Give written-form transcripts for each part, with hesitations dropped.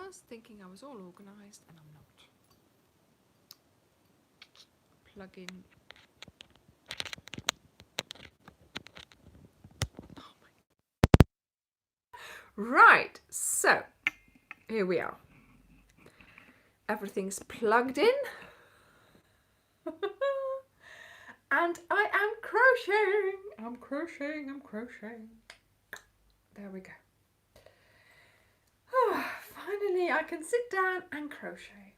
was thinking I was all organised and I'm not. Plug in. Oh my. Right, so here we are. Everything's plugged in. And I am crocheting. I'm crocheting. There we go. Oh, finally I can sit down and crochet.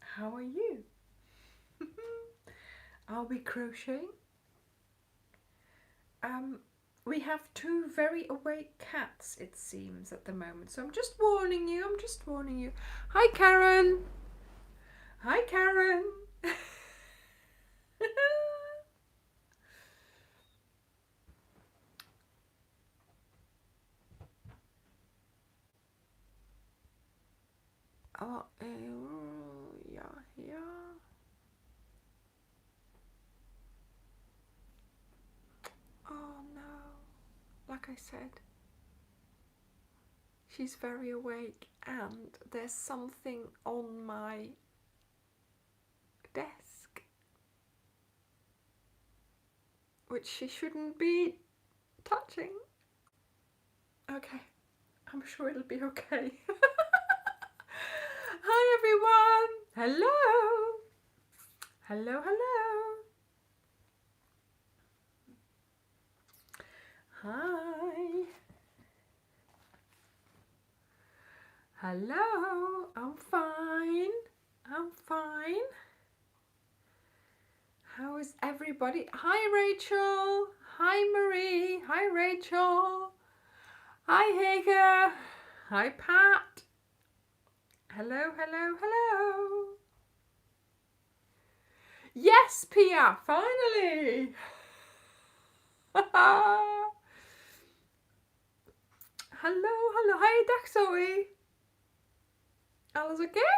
How are you? Are we crocheting? We have two very awake cats, it seems, at the moment. So I'm just warning you. Hi, Karen. Hi, Karen. Oh, yeah. Oh no. Like I said, she's very awake and there's something on my desk which she shouldn't be touching. Okay, I'm sure it'll be okay. Hi everyone. Hello. Hi. Hello. I'm fine. How is everybody? Hi Rachel. Hi Marie. Hi Rachel. Hi Hager. Hi Pat. Hello. Yes, Pia, finally. Hallo. Hej, dag Zoe. Alles oké?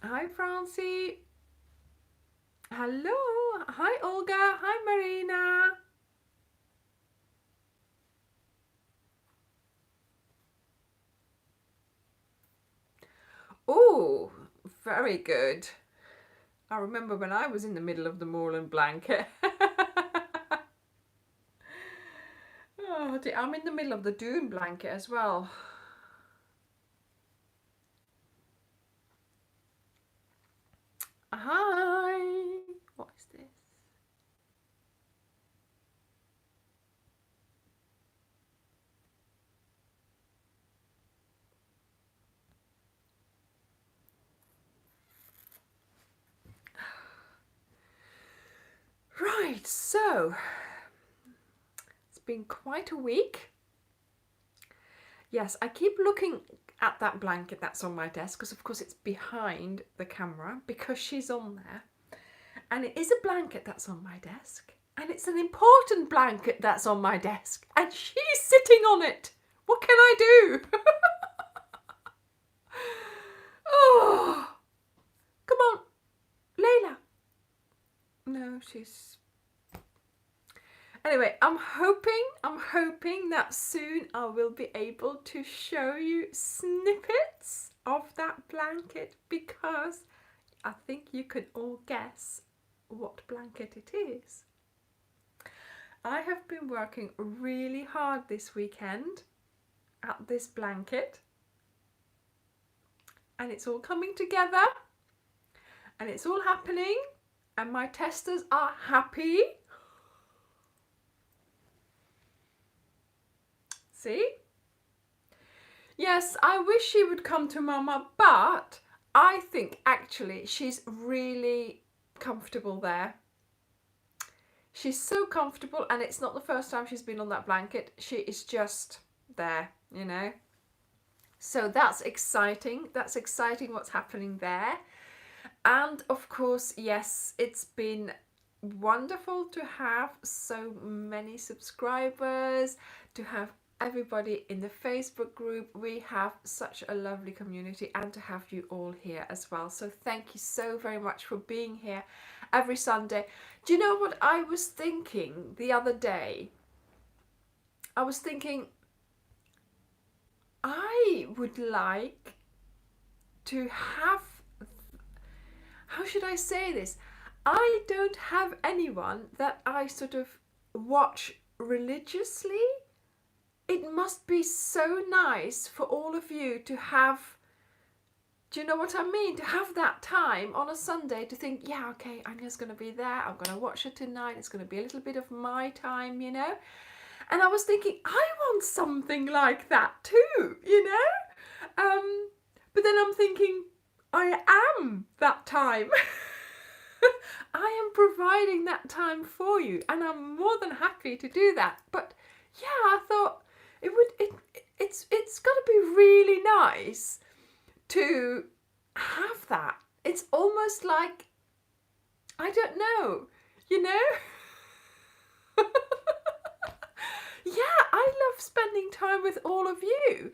Hi, Francie. Hallo. Hi, Olga. Hi, Marina. Oh, very good. I remember when I was in the middle of the Moorland blanket. Oh, dear. I'm in the middle of the Dune blanket as well. Hi. What is this? Right, so it's been quite a week. Yes, I keep looking at that blanket that's on my desk because of course it's behind the camera because she's on there. And it is a blanket that's on my desk. And it's an important blanket that's on my desk. And she's sitting on it. What can I do? Oh, come on, Layla. No, she's... Anyway, I'm hoping that soon I will be able to show you snippets of that blanket because I think you can all guess what blanket it is. I have been working really hard this weekend at this blanket and it's all coming together and it's all happening and my testers are happy. See? Yes, I wish she would come to Mama, but I think actually she's really comfortable there. She's so comfortable and it's not the first time she's been on that blanket. She is just there, you know. So that's exciting. That's exciting what's happening there. And of course, yes, it's been wonderful to have so many subscribers, to have everybody in the Facebook group. We have such a lovely community, and to have you all here as well. So thank you so very much for being here every Sunday. Do you know what I was thinking the other day? I was thinking I would like to have, how should I say this? I don't have anyone that I sort of watch religiously. It must be so nice for all of you to have, do you know what I mean? To have that time on a Sunday to think, yeah, okay, I'm just going to be there. I'm going to watch it tonight. It's going to be a little bit of my time, you know? And I was thinking, I want something like that too, you know? But then I'm thinking, I am that time. I am providing that time for you, and I'm more than happy to do that. But yeah, I thought it's got to be really nice to have that. It's almost like, I don't know, you know? Yeah, I love spending time with all of you.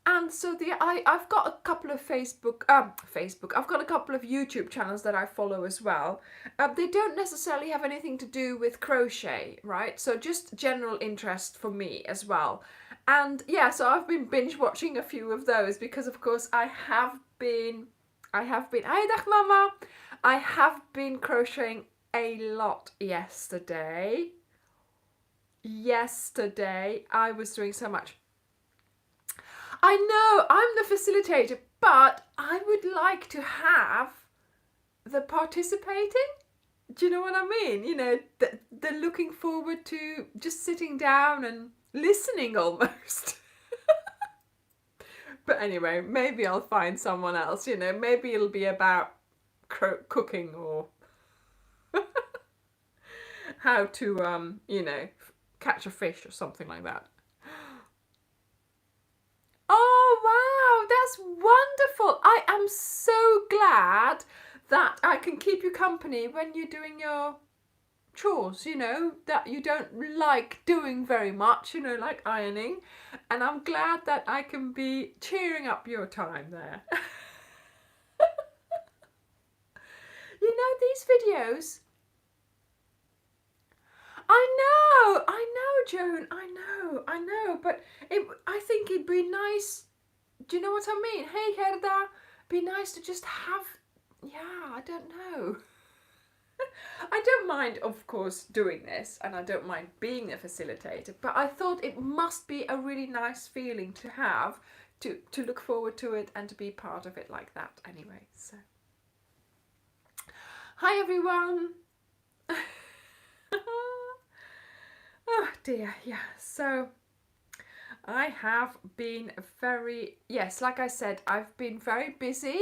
And so I've got a couple of I've got a couple of YouTube channels that I follow as well. They don't necessarily have anything to do with crochet, right? So just general interest for me as well. And yeah, so I've been binge watching a few of those because of course I have been, hi dag mama, I have been crocheting a lot yesterday. I was doing so much. I know, I'm the facilitator, but I would like to have the participating. Do you know what I mean? You know, they're looking forward to just sitting down and listening almost. But anyway, maybe I'll find someone else, you know, maybe it'll be about cooking or how to, you know, catch a fish or something like that. Oh, wow, that's wonderful. I am so glad that I can keep you company when you're doing your chores, you know, that you don't like doing very much, you know, like ironing. And I'm glad that I can be cheering up your time there. You know, these videos, I know, Joan, I know, but I think it'd be nice, do you know what I mean? Hey, Gerda, be nice to just have, yeah, I don't know. I don't mind, of course, doing this, and I don't mind being a facilitator, but I thought it must be a really nice feeling to have, to look forward to it and to be part of it like that anyway, so. Hi, everyone. Oh dear, yeah, so I have been very, yes, like I said, I've been very busy.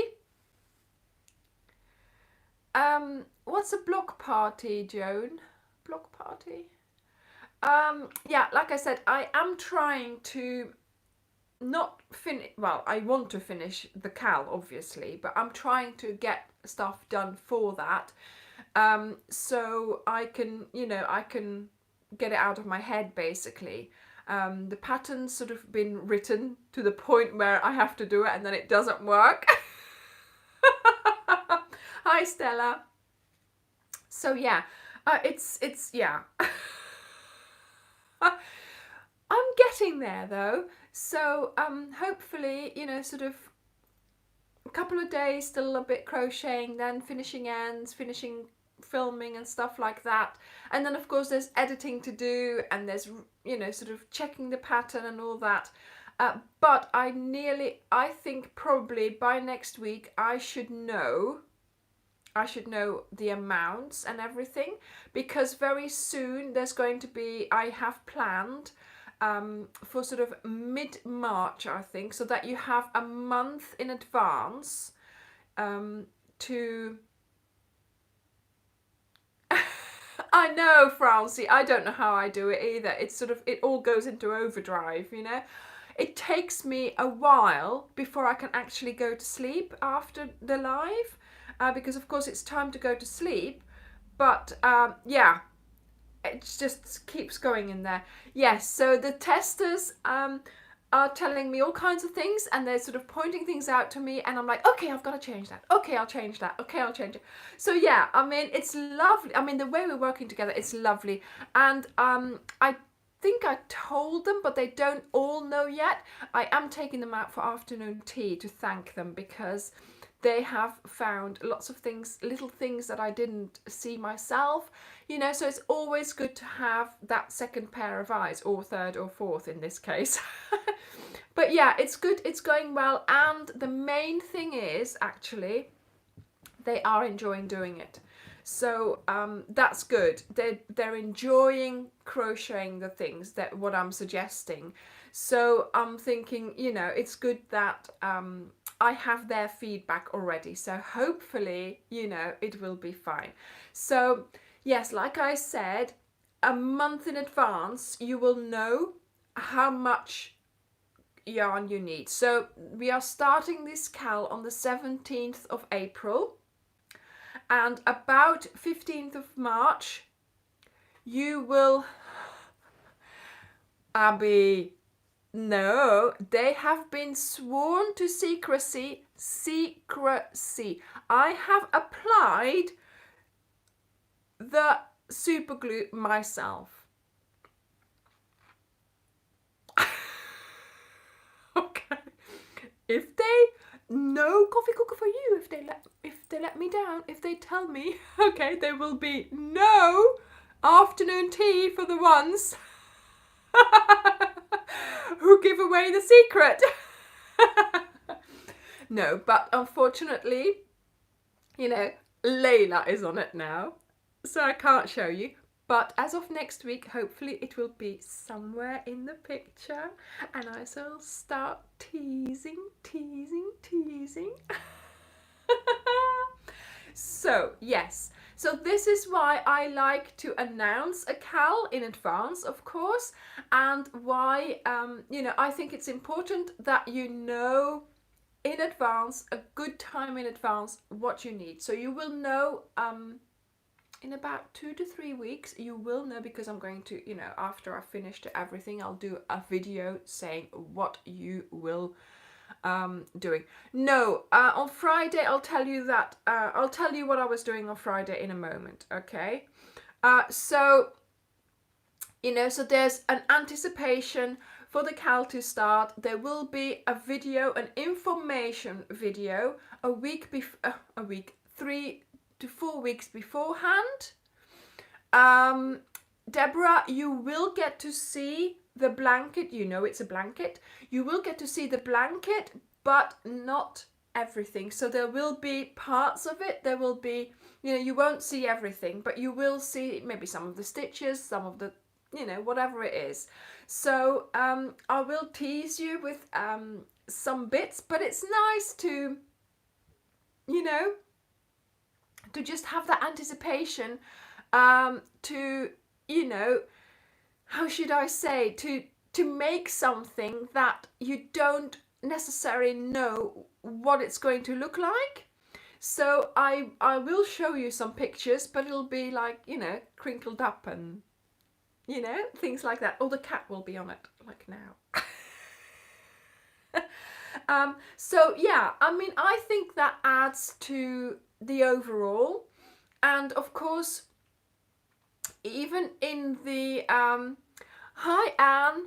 What's a block party, Joan? Block party? Yeah, like I said, I am trying to not finish, well, I want to finish the cal, obviously, but I'm trying to get stuff done for that. So I can, you know, I can get it out of my head basically. The pattern's sort of been written to the point where I have to do it and then it doesn't work. Hi Stella. So yeah, it's yeah. I'm getting there though. So hopefully, you know, sort of a couple of days still a bit crocheting, then finishing ends, finishing filming and stuff like that, and then of course there's editing to do, and there's, you know, sort of checking the pattern and all that, but I think probably by next week I should know the amounts and everything, because very soon there's going to be, I have planned for sort of mid-March, I think, so that you have a month in advance to I know, Francie, I don't know how I do it either. It's sort of, it all goes into overdrive, you know. It takes me a while before I can actually go to sleep after the live, because of course it's time to go to sleep. But yeah, it just keeps going in there. Yes, so the testers are telling me all kinds of things, and they're sort of pointing things out to me, and I'm like, okay, I've got to change that. Okay, I'll change that. Okay, I'll change it. So yeah, I mean, it's lovely. I mean, the way we're working together, it's lovely. And I think I told them, but they don't all know yet. I am taking them out for afternoon tea to thank them, because they have found lots of things, little things that I didn't see myself, you know, so it's always good to have that second pair of eyes, or third or fourth in this case. But yeah, it's good, it's going well, and the main thing is actually they are enjoying doing it. So that's good. They're enjoying crocheting the things that what I'm suggesting. So I'm thinking, you know, it's good that I have their feedback already. So hopefully, you know, it will be fine. So yes, like I said, a month in advance, you will know how much yarn you need. So we are starting this cal on the 17th of April. And about 15th of March, you will, Abby, no, they have been sworn to secrecy. Secrecy. I have applied the super glue myself. Okay. If they, no coffee cooker for you, if they let me down, if they tell me, okay, there will be no afternoon tea for the ones who give away the secret. No, but unfortunately, you know, Layla is on it now, so I can't show you. But as of next week, hopefully it will be somewhere in the picture, and I shall start teasing. So yes, so this is why I like to announce a cal in advance, of course, and why you know, I think it's important that you know in advance, a good time in advance, what you need. So you will know in about 2 to 3 weeks, you will know, because I'm going to, you know, after I've finished everything, I'll do a video saying what you will doing. No, on Friday I'll tell you that, I'll tell you what I was doing on Friday in a moment, okay? So, you know, so there's an anticipation for the cal to start. There will be a video, an information video, a week, 3 to 4 weeks beforehand. Deborah, you will get to see the blanket. You know it's a blanket. You will get to see the blanket, but not everything. So there will be parts of it. There will be, you know, you won't see everything, but you will see maybe some of the stitches, some of the, you know, whatever it is. So I will tease you with some bits, but it's nice to, you know, to just have that anticipation, to, you know, how should I say, to make something that you don't necessarily know what it's going to look like. So I will show you some pictures, but it'll be like, you know, crinkled up and, you know, things like that. Oh, the cat will be on it, like now. So yeah, I mean, I think that adds to the overall. And of course, even in the hi Anne,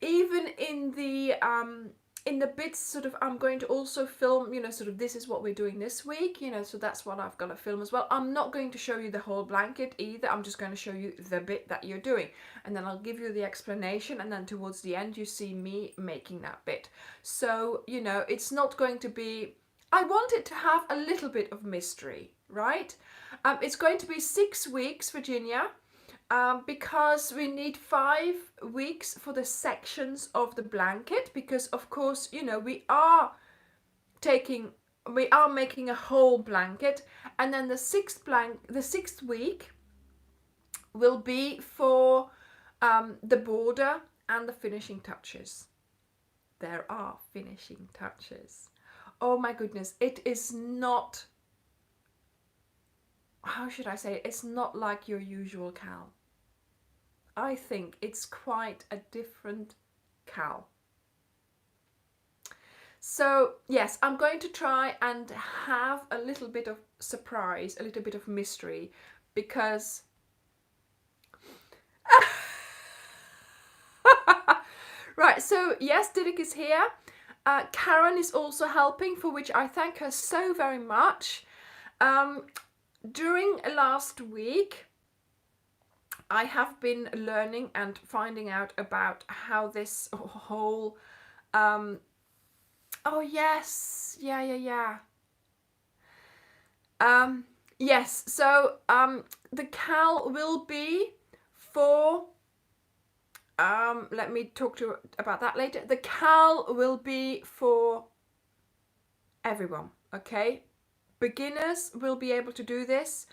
even in the bits sort of, I'm going to also film, you know, sort of this is what we're doing this week, you know, so that's what I've got to film as well. I'm not going to show you the whole blanket either. I'm just going to show you the bit that you're doing, and then I'll give you the explanation, and then towards the end you see me making that bit. So, you know, it's not going to be, I want it to have a little bit of mystery, right? It's going to be 6 weeks, Virginia. Because we need 5 weeks for the sections of the blanket, because of course, you know, we are making a whole blanket, and then the sixth week will be for the border and the finishing touches. There are finishing touches. Oh my goodness, it is not, how should I say it? It's not like your usual cal. I think it's quite a different cowl. So yes, I'm going to try and have a little bit of surprise, a little bit of mystery, because right, so yes, Didrik is here. Karen is also helping, for which I thank her so very much. During last week, I have been learning and finding out about how this whole oh yes, yeah. Yes, so the cowl will be for let me talk to you about that later. The cowl will be for everyone, okay? Beginners will be able to do this.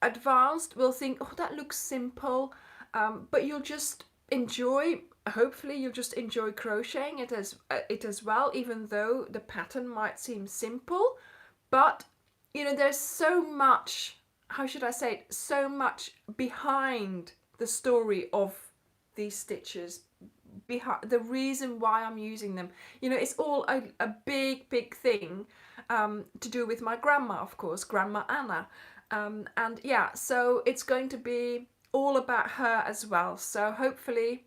Advanced will think, oh, that looks simple, but you'll just enjoy. Hopefully, you'll just enjoy crocheting it as well, even though the pattern might seem simple. But you know, there's so much. How should I say it? So much behind the story of these stitches, behind the reason why I'm using them. You know, it's all a big thing to do with my grandma, of course, Grandma Anna. And yeah, so it's going to be all about her as well. So hopefully,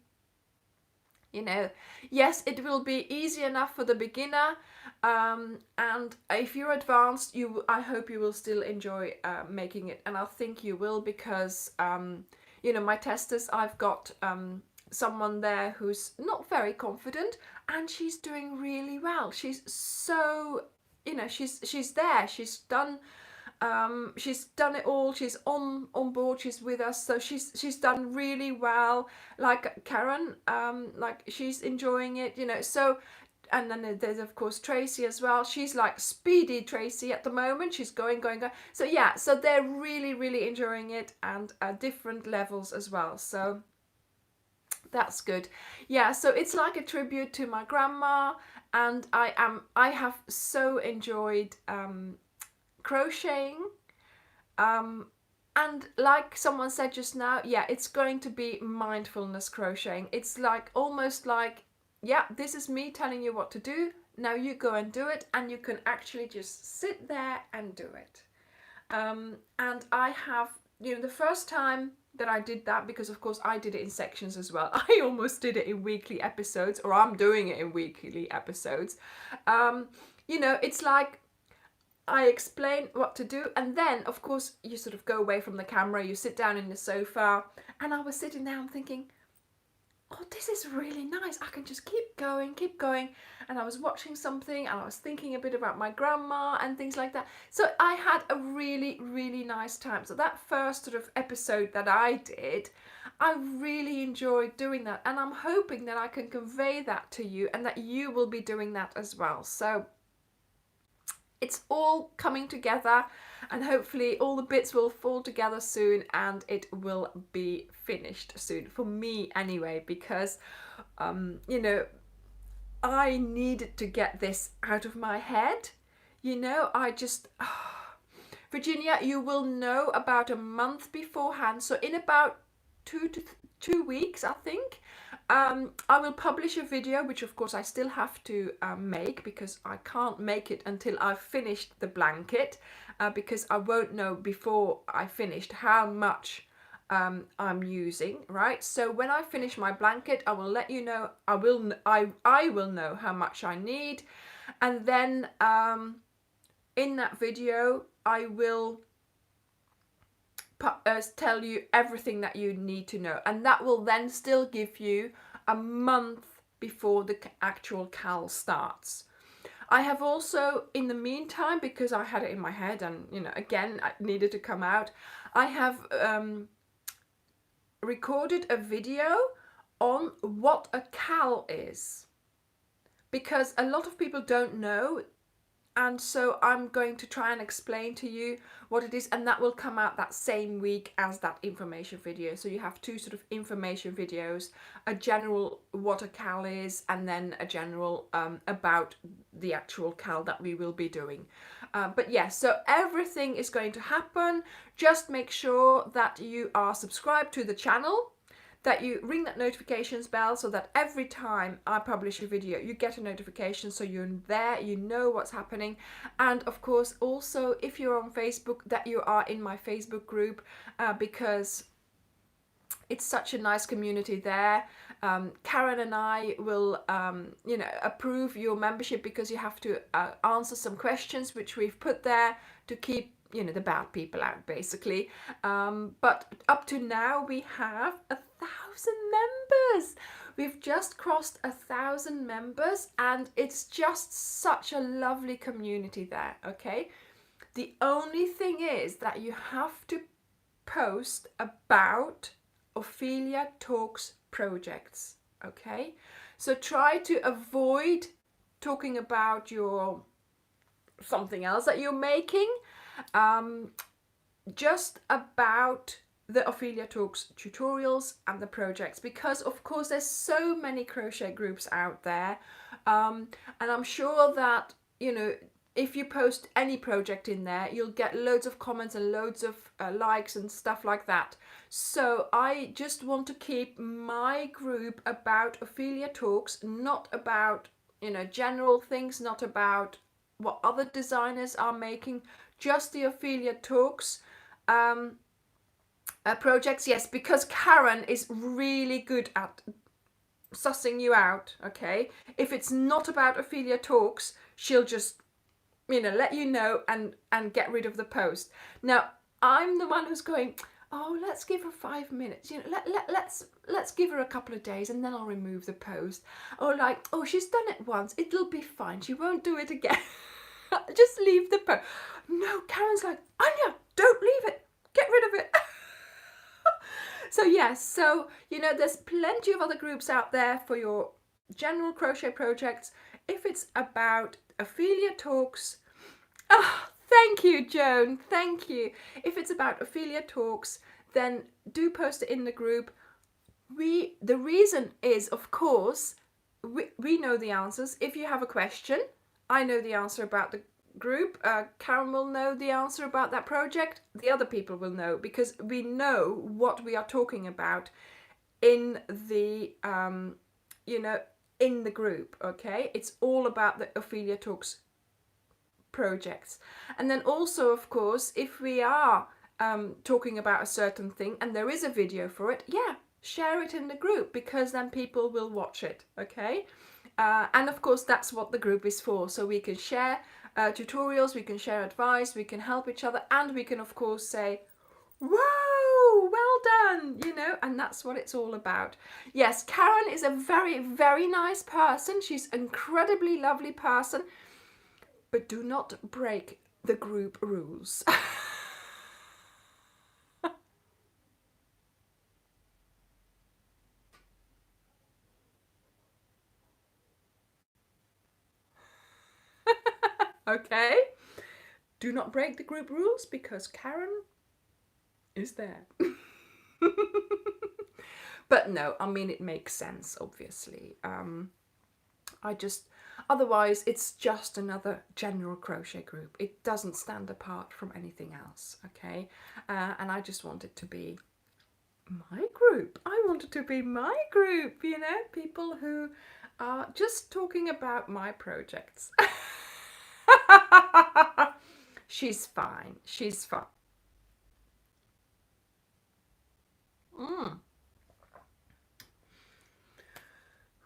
you know, yes, it will be easy enough for the beginner. And if you're advanced, I hope you will still enjoy making it. And I think you will, because, you know, my testers, I've got someone there who's not very confident, and she's doing really well. She's so, you know, she's there. She's done it all. She's on board. She's with us, so she's done really well. Like Karen, like she's enjoying it, you know. So, and then there's of course Tracy as well. She's like speedy Tracy at the moment. She's going. So yeah, so they're really enjoying it, and different levels as well. So that's good. Yeah, so it's like a tribute to my grandma, and I have so enjoyed crocheting, and like someone said just now, yeah, it's going to be mindfulness crocheting. It's like almost like, yeah, this is me telling you what to do, now you go and do it, and you can actually just sit there and do it. And I have, you know, the first time that I did that, because of course I did it in sections as well, I almost did it in weekly episodes, or I'm doing it in weekly episodes. You know, it's like I explain what to do, and then of course you sort of go away from the camera, you sit down in the sofa, and I was sitting there, I'm thinking, oh, this is really nice, I can just keep going, and I was watching something, and I was thinking a bit about my grandma and things like that. So I had a really nice time. So that first sort of episode that I did, I really enjoyed doing that, and I'm hoping that I can convey that to you, and that you will be doing that as well. So it's all coming together, and hopefully all the bits will fall together soon, and it will be finished soon, for me anyway, because you know, I needed to get this out of my head. You know, I just Virginia, you will know about a month beforehand, so in about 2 weeks, I think, I will publish a video, which of course I still have to make, because I can't make it until I've finished the blanket, because I won't know before I finished how much I'm using, right? So when I finish my blanket, I will let you know. I will know how much I need, and then in that video I will tell you everything that you need to know, and that will then still give you a month before the actual cowl starts. I have also, in the meantime, because I had it in my head, and you know, again, it needed to come out, I have recorded a video on what a cowl is, because a lot of people don't know. And so I'm going to try and explain to you what it is, and that will come out that same week as that information video. So you have two sort of information videos, a general what a cal is, and then a general about the actual cal that we will be doing. But yes, so everything is going to happen. Just make sure that you are subscribed to the channel, that you ring that notifications bell so that every time I publish a video you get a notification, so you're there, you know what's happening. And of course also, if you're on Facebook, that you are in my Facebook group, because it's such a nice community there. Karen and I will approve your membership, because you have to answer some questions which we've put there to keep the bad people out, basically. But up to now we have 1,000 members. We've just crossed 1,000 members, and it's just such a lovely community there. Okay, the only thing is that you have to post about Ophelia Talks projects. Okay, so try to avoid talking about your something else that you're making, just about the Ophelia Talks tutorials and the projects, because of course there's so many crochet groups out there, and I'm sure that if you post any project in there, you'll get loads of comments and loads of likes and stuff like that. So I just want to keep my group about Ophelia Talks, not about general things, not about what other designers are making, just the Ophelia Talks projects. Yes, because Karen is really good at sussing you out. Okay, if it's not about Ophelia Talks, she'll just let you know and get rid of the post. Now I'm the one who's going, oh, let's give her 5 minutes, let's give her a couple of days and then I'll remove the post. Or like, oh, she's done it once, it'll be fine, she won't do it again. Just leave the post. No, Karen's like, Anya, don't leave it, get rid of it. So yes, so there's plenty of other groups out there for your general crochet projects. If it's about Ophelia Talks, oh, thank you, Joan, thank you. If it's about Ophelia Talks, then do post it in the group. The reason is, of course, we know the answers. If you have a question, I know the answer about the group. Karen will know the answer about that project. The other people will know, because we know what we are talking about in the in the group. Okay, it's all about the Ophelia Talks projects. And then also, of course, if we are talking about a certain thing and there is a video for it, yeah, share it in the group, because then people will watch it. Okay, and of course that's what the group is for, so we can share tutorials, we can share advice, we can help each other, and we can of course say, whoa, well done, and that's what it's all about. Yes, Karen is a very, very nice person. She's an incredibly lovely person, but do not break the group rules. Okay, do not break the group rules, because Karen is there. But no, I mean, it makes sense, obviously. Otherwise it's just another general crochet group. It doesn't stand apart from anything else. Okay, and I just want it to be my group. I want it to be my group, people who are just talking about my projects. She's fine. She's fine.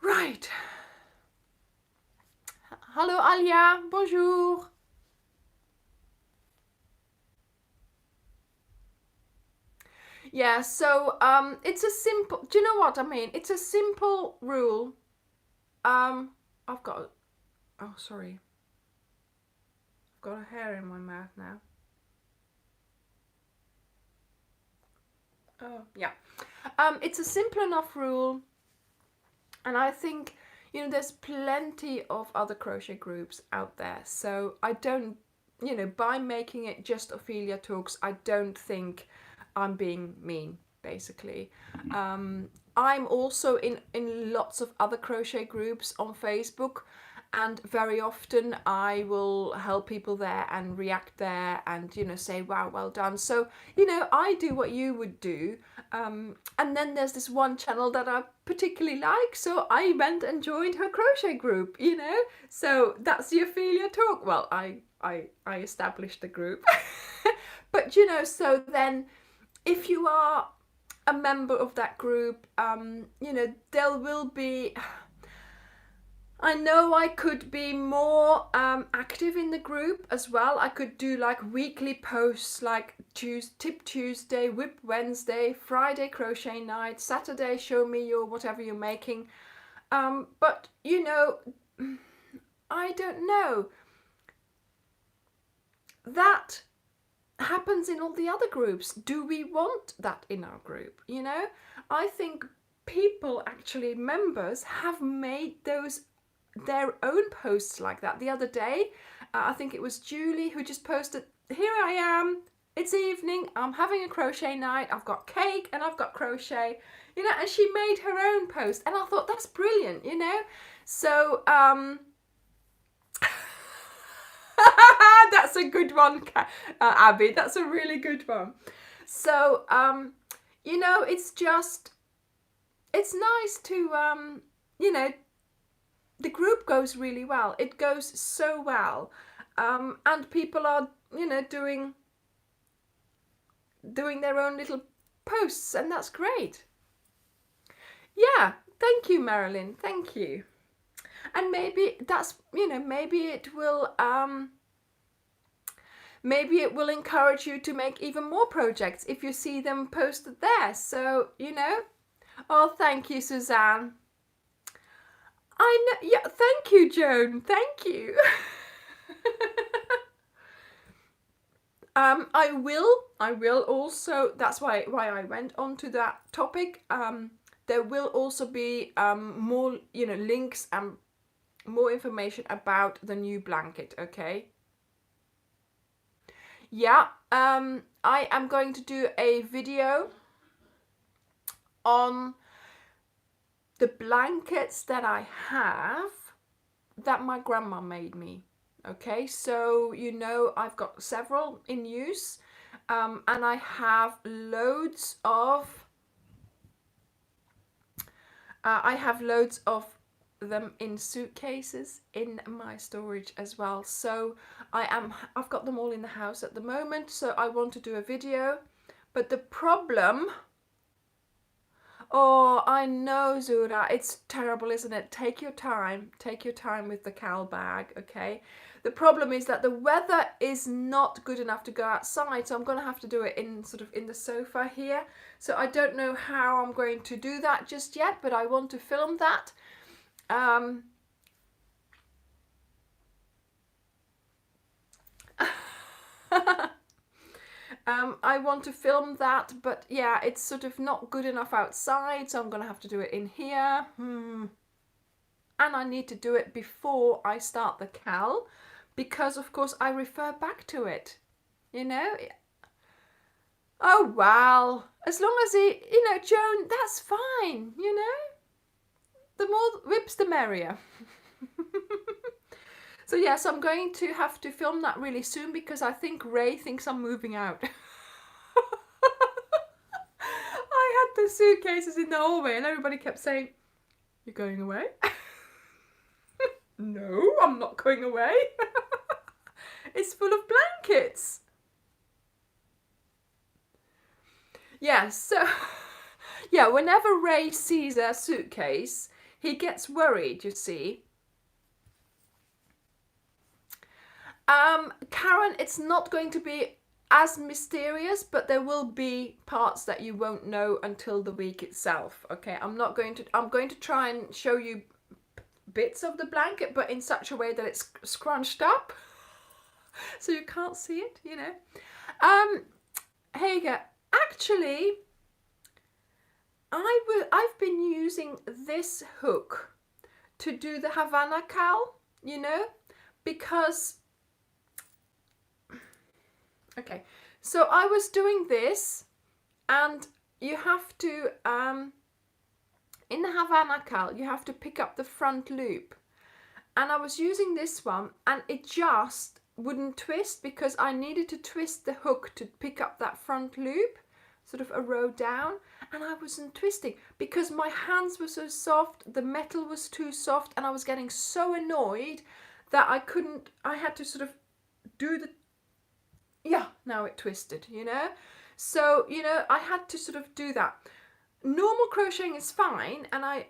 Right. Hello, Alia. Bonjour. Yeah, so it's a simple, do you know what I mean? It's a simple rule. I've got, oh, sorry. I've got a hair in my mouth now. Oh, yeah. It's a simple enough rule, and I think, you know, there's plenty of other crochet groups out there. So I don't, you know, by making it just Ophelia Talks, I don't think I'm being mean, basically. I'm also in lots of other crochet groups on Facebook, and very often I will help people there and react there and, you know, say, wow, well done. So, you know, I do what you would do. And then there's this one channel that I particularly like, so I went and joined her crochet group, you know. So that's the Ophelia Talk. Well, I established the group. But, you know, so then if you are a member of that group, you know, there will be, I know I could be more active in the group as well. I could do like weekly posts, like Tip Tuesday, Whip Wednesday, Friday crochet night, Saturday show me your whatever you're making. But you know, I don't know. That happens in all the other groups. Do we want that in our group? You know, I think people, actually members, have made those their own posts like that. The other day, I think it was Julie who just posted, here I am, it's evening, I'm having a crochet night, I've got cake and I've got crochet, you know, and she made her own post, and I thought, that's brilliant, you know. So that's a good one, Abby. That's a really good one. So, you know, it's just, it's nice to, you know, the group goes really well. It goes so well. And people are, you know, doing their own little posts, and that's great. Yeah, thank you, Marilyn. Thank you. And maybe that's, you know, maybe it will encourage you to make even more projects if you see them posted there. So, you know. Oh, thank you, Suzanne. I know. Yeah, thank you, Joan. Thank you. I will also, that's why I went on to that topic. There will also be more, you know, links and more information about the new blanket, okay? Yeah, I am going to do a video on the blankets that I have that my grandma made me. Okay, so you know, I've got several in use, and I have loads of them in suitcases in my storage as well. So I've got them all in the house at the moment, so I want to do a video. But the problem, oh, I know, Zura, it's terrible, isn't it? Take your time with the cowl bag, okay? The problem is that the weather is not good enough to go outside, so I'm going to have to do it in sort of in the sofa here. So I don't know how I'm going to do that just yet, but I want to film that. I want to film that, but yeah, it's sort of not good enough outside, so I'm going to have to do it in here. And I need to do it before I start the cowl, because of course I refer back to it, you know. Oh, well, as long as you know, Joan, that's fine, you know. The more whips, the merrier. So yes, I'm going to have to film that really soon, because I think Ray thinks I'm moving out. I had the suitcases in the hallway and everybody kept saying, "You're going away?" No, I'm not going away. It's full of blankets. Yes, so yeah, whenever Ray sees a suitcase, he gets worried, you see. Karen, it's not going to be as mysterious, but there will be parts that you won't know until the week itself. Okay, I'm going to try and show you bits of the blanket, but in such a way that it's scrunched up so you can't see it, you know. Hager, actually, I've been using this hook to do the Havana cowl, you know, because, okay, so I was doing this, and you have to, in the Havana cowl, you have to pick up the front loop. And I was using this one, and it just wouldn't twist because I needed to twist the hook to pick up that front loop, sort of a row down, and I wasn't twisting because my hands were so soft, the metal was too soft, and I was getting so annoyed that I had to sort of do the, yeah, now it twisted, you know. So, you know, I had to sort of do that. Normal crocheting is fine, and I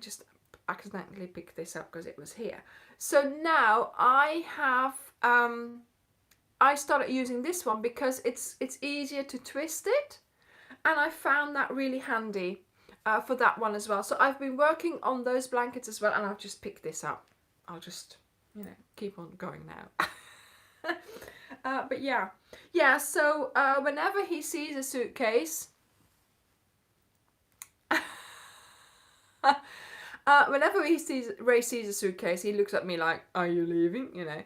just accidentally picked this up because it was here. So now I have I started using this one because it's easier to twist it, and I found that really handy for that one as well. So I've been working on those blankets as well, and I've just picked this up. I'll just, you know, keep on going now. But yeah, so whenever he sees a suitcase, whenever Ray sees a suitcase, he looks at me like, "Are you leaving?" You know.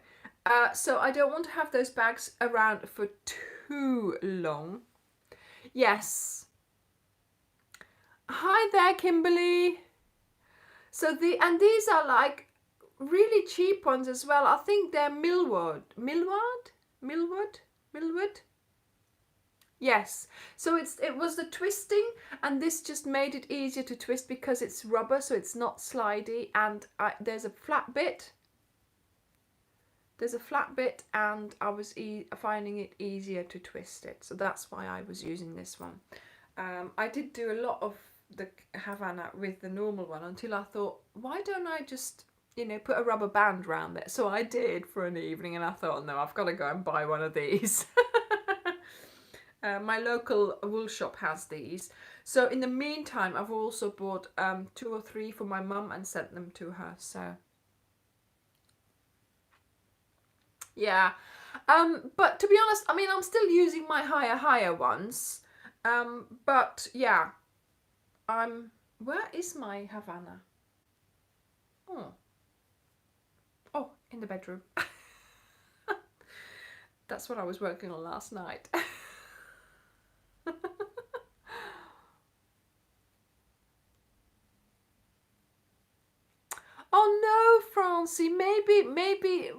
So I don't want to have those bags around for too long. Yes. Hi there, Kimberly. So these are like really cheap ones as well. I think they're Millwood. Yes. So it was the twisting, and this just made it easier to twist because it's rubber, so it's not slidey, and there's a flat bit. And I was finding it easier to twist it, so that's why I was using this one. I did do a lot of the Havana with the normal one until I thought, why don't I just, you know, put a rubber band around it? So I did for an evening, and I thought, no, I've got to go and buy one of these. My local wool shop has these. So in the meantime, I've also bought 2 or 3 for my mum and sent them to her. So yeah, but to be honest, I mean, I'm still using my higher ones. But yeah, where is my Havana? Oh, in the bedroom. That's what I was working on last night. Oh no, Francie, maybe,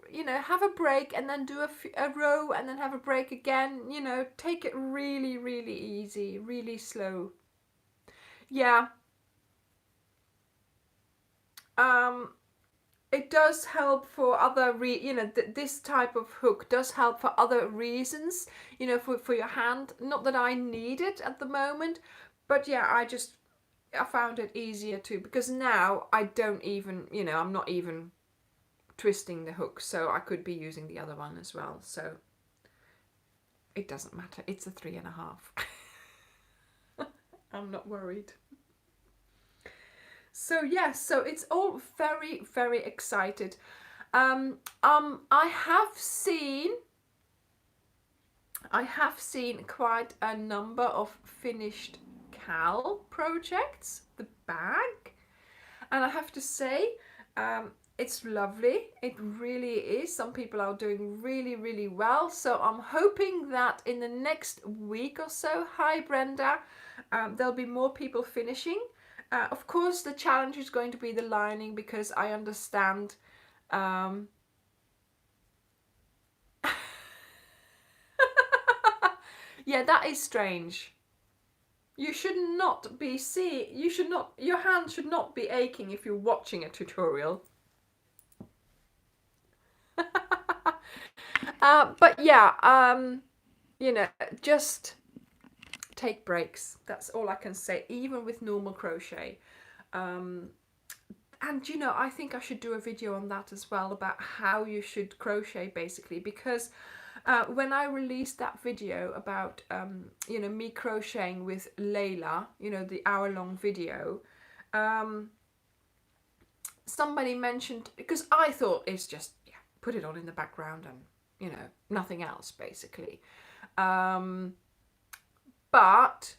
you know, have a break and then do a row and then have a break again. You know, take it really, really easy, really slow. Yeah. It does help for other you know, this type of hook does help for other reasons, you know, for your hand. Not that I need it at the moment, but yeah, I found it easier too, because now I don't even, you know, I'm not even twisting the hook, so I could be using the other one as well, so it doesn't matter. It's a 3.5. I'm not worried. So yes, so it's all very, very excited. I have seen quite a number of finished cowl projects, the bag, and I have to say, it's lovely. It really is. Some people are doing really, really well. So I'm hoping that in the next week or so, hi Brenda, there'll be more people finishing. Of course, the challenge is going to be the lining, because I understand. Yeah, that is strange. You should not be your hand should not be aching if you're watching a tutorial. But yeah, you know, just take breaks. That's all I can say, even with normal crochet. And you know, I think I should do a video on that as well, about how you should crochet basically, because when I released that video about you know, me crocheting with Layla, you know, the hour-long video, somebody mentioned, because I thought it's just, yeah, put it on in the background and, you know, nothing else basically. But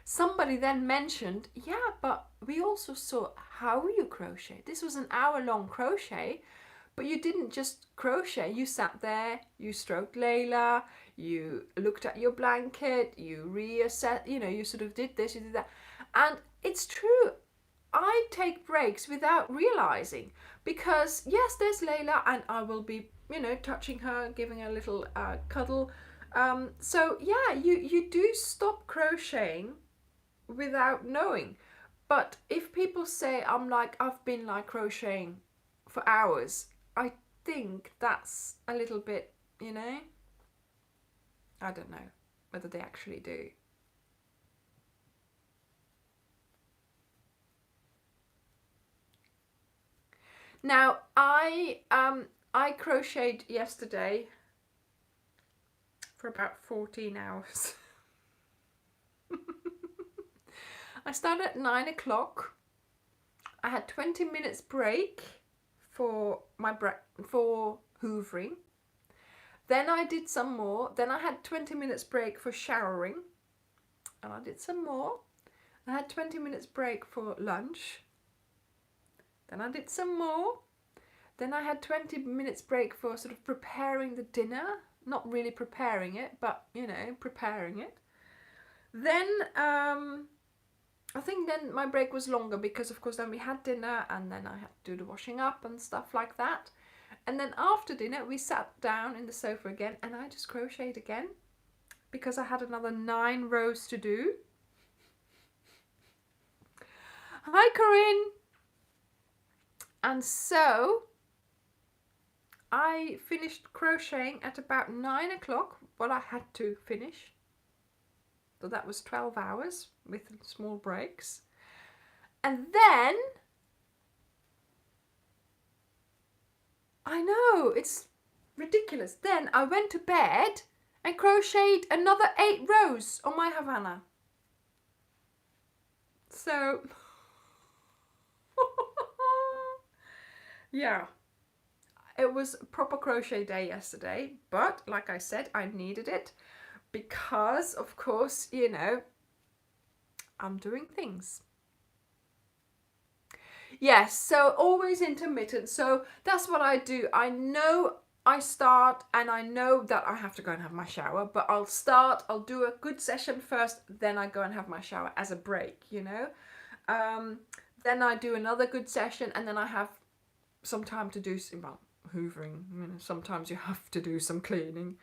somebody then mentioned, yeah, but we also saw how you crochet. This was an hour-long crochet, but you didn't just crochet. You sat there, you stroked Layla, you looked at your blanket, you reassessed, you sort of did this, you did that. And it's true, I take breaks without realizing, because yes, there's Layla and I will be, touching her, giving her a little cuddle. So yeah, you do stop crocheting without knowing. But if people say I've been like crocheting for hours, I think that's a little bit, I don't know whether they actually do. Now I crocheted yesterday for about 14 hours. I started at 9 o'clock. I had 20 minutes break for for hoovering. Then I did some more. Then I had 20 minutes break for showering. And I did some more. I had 20 minutes break for lunch. Then I did some more. Then I had 20 minutes break for sort of preparing the dinner. Not really preparing it, but, preparing it. Then I think then my break was longer because, of course, then we had dinner and then I had to do the washing up and stuff like that. And then after dinner, we sat down in the sofa again and I just crocheted again because I had another 9 rows to do. Hi, Corinne. And so I finished crocheting at about 9 o'clock, what I had to finish. So that was 12 hours with small breaks. And then, I know, it's ridiculous. Then I went to bed and crocheted another 8 rows on my Havana. So, yeah, it was a proper crochet day yesterday. But like I said, I needed it because, of course, I'm doing things. Yes, so always intermittent. So that's what I do. I know I start and I know that I have to go and have my shower, but I'll do a good session first, then I go and have my shower as a break, Then I do another good session and then I have some time to do some hoovering. Sometimes you have to do some cleaning.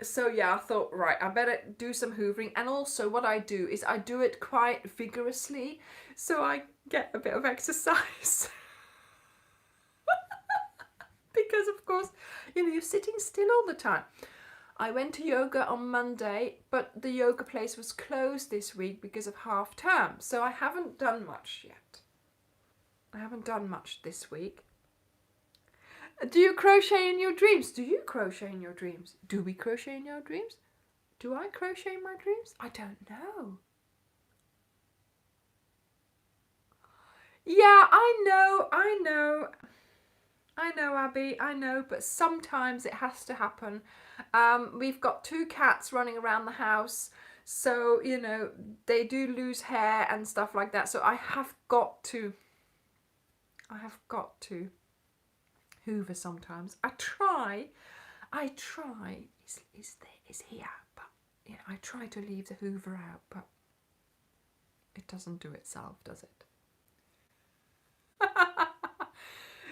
So yeah, I thought, right, I better do some hoovering. And also what I do is I do it quite vigorously, so I get a bit of exercise. Because of course, you're sitting still all the time. I went to yoga on Monday, but the yoga place was closed this week because of half term. So I haven't done much yet. I haven't done much this week. Do you crochet in your dreams? Do you crochet in your dreams? Do we crochet in your dreams? Do I crochet in my dreams? I don't know. Yeah, I know, Abby, I know, but sometimes it has to happen. We've got 2 cats running around the house, so, they do lose hair and stuff like that, so I have got to hoover sometimes. I try, is here, but I try to leave the hoover out, but it doesn't do itself, does it?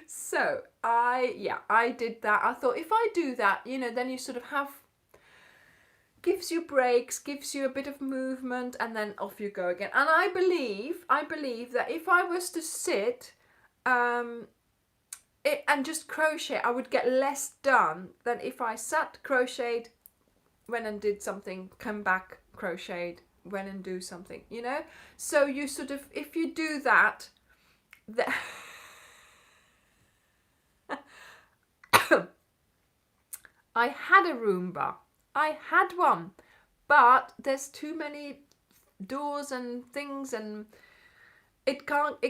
So I did that. I thought if I do that, then you sort of gives you breaks, gives you a bit of movement, and then off you go again. And I believe that if I was to sit and just crochet, I would get less done than if I sat, crocheted, went and did something, come back, crocheted, went and do something, So you sort of, if you do that, I had a Roomba. I had one, but there's too many doors and things, and it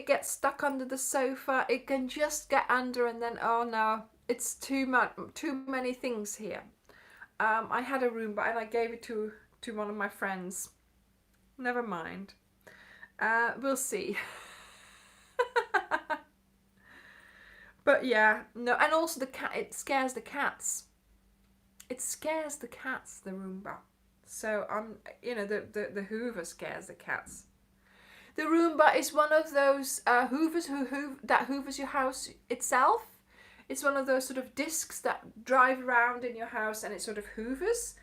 gets stuck under the sofa. It can just get under, and then oh no, it's too many things here. I had a Roomba and I gave it to one of my friends, Never mind. We'll see. But yeah, no, and also the cat, it scares the cats. It scares the cats, the Roomba. So the Hoover scares the cats. The Roomba is one of those Hoovers that hoovers your house itself. It's one of those sort of discs that drive around in your house and it sort of hoovers.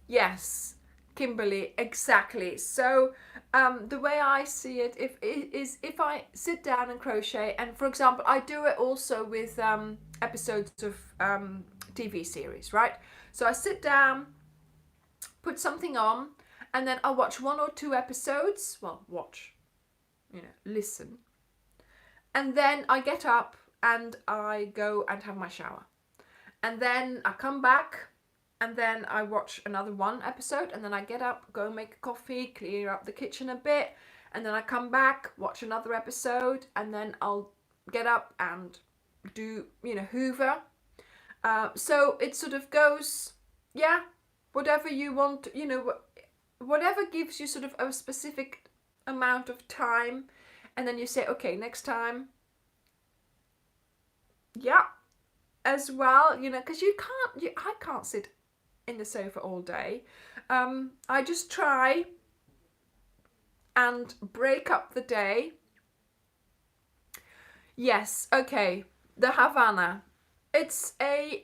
Yes, Kimberly, exactly. So the way I see it is if I sit down and crochet, and for example, I do it also with episodes of TV series, right? So I sit down, put something on, and then I'll watch 1 or 2 episodes. Well, watch, listen. And then I get up and I go and have my shower. And then I come back and then I watch another 1 episode, and then I get up, go make a coffee, clear up the kitchen a bit, and then I come back, watch another episode, and then I'll get up and do, hoover. So it sort of goes, yeah, whatever you want, whatever gives you sort of a specific amount of time, and then you say, okay, next time, yeah, as well, because I can't sit in the sofa all day. I just try and break up the day. Yes, okay, the Havana. It's a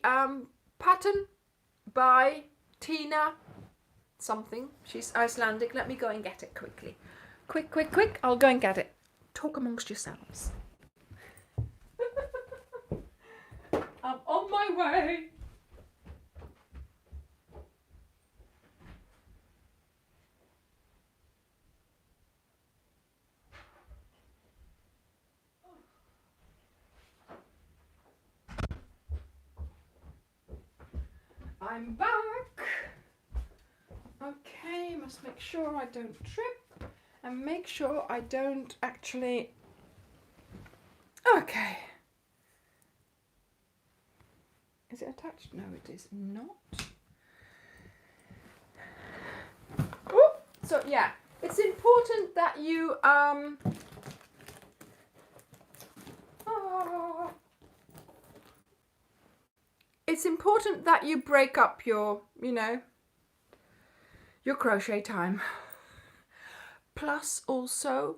pattern by Tina something. She's Icelandic. Let me go and get it quickly. Quick. I'll go and get it. Talk amongst yourselves. I'm on my way. I'm back. Okay, must make sure I don't trip and make sure I don't actually... Okay. Is it attached? No, it is not. Oh, so yeah, it's important that you it's important that you break up your, your crochet time. Plus also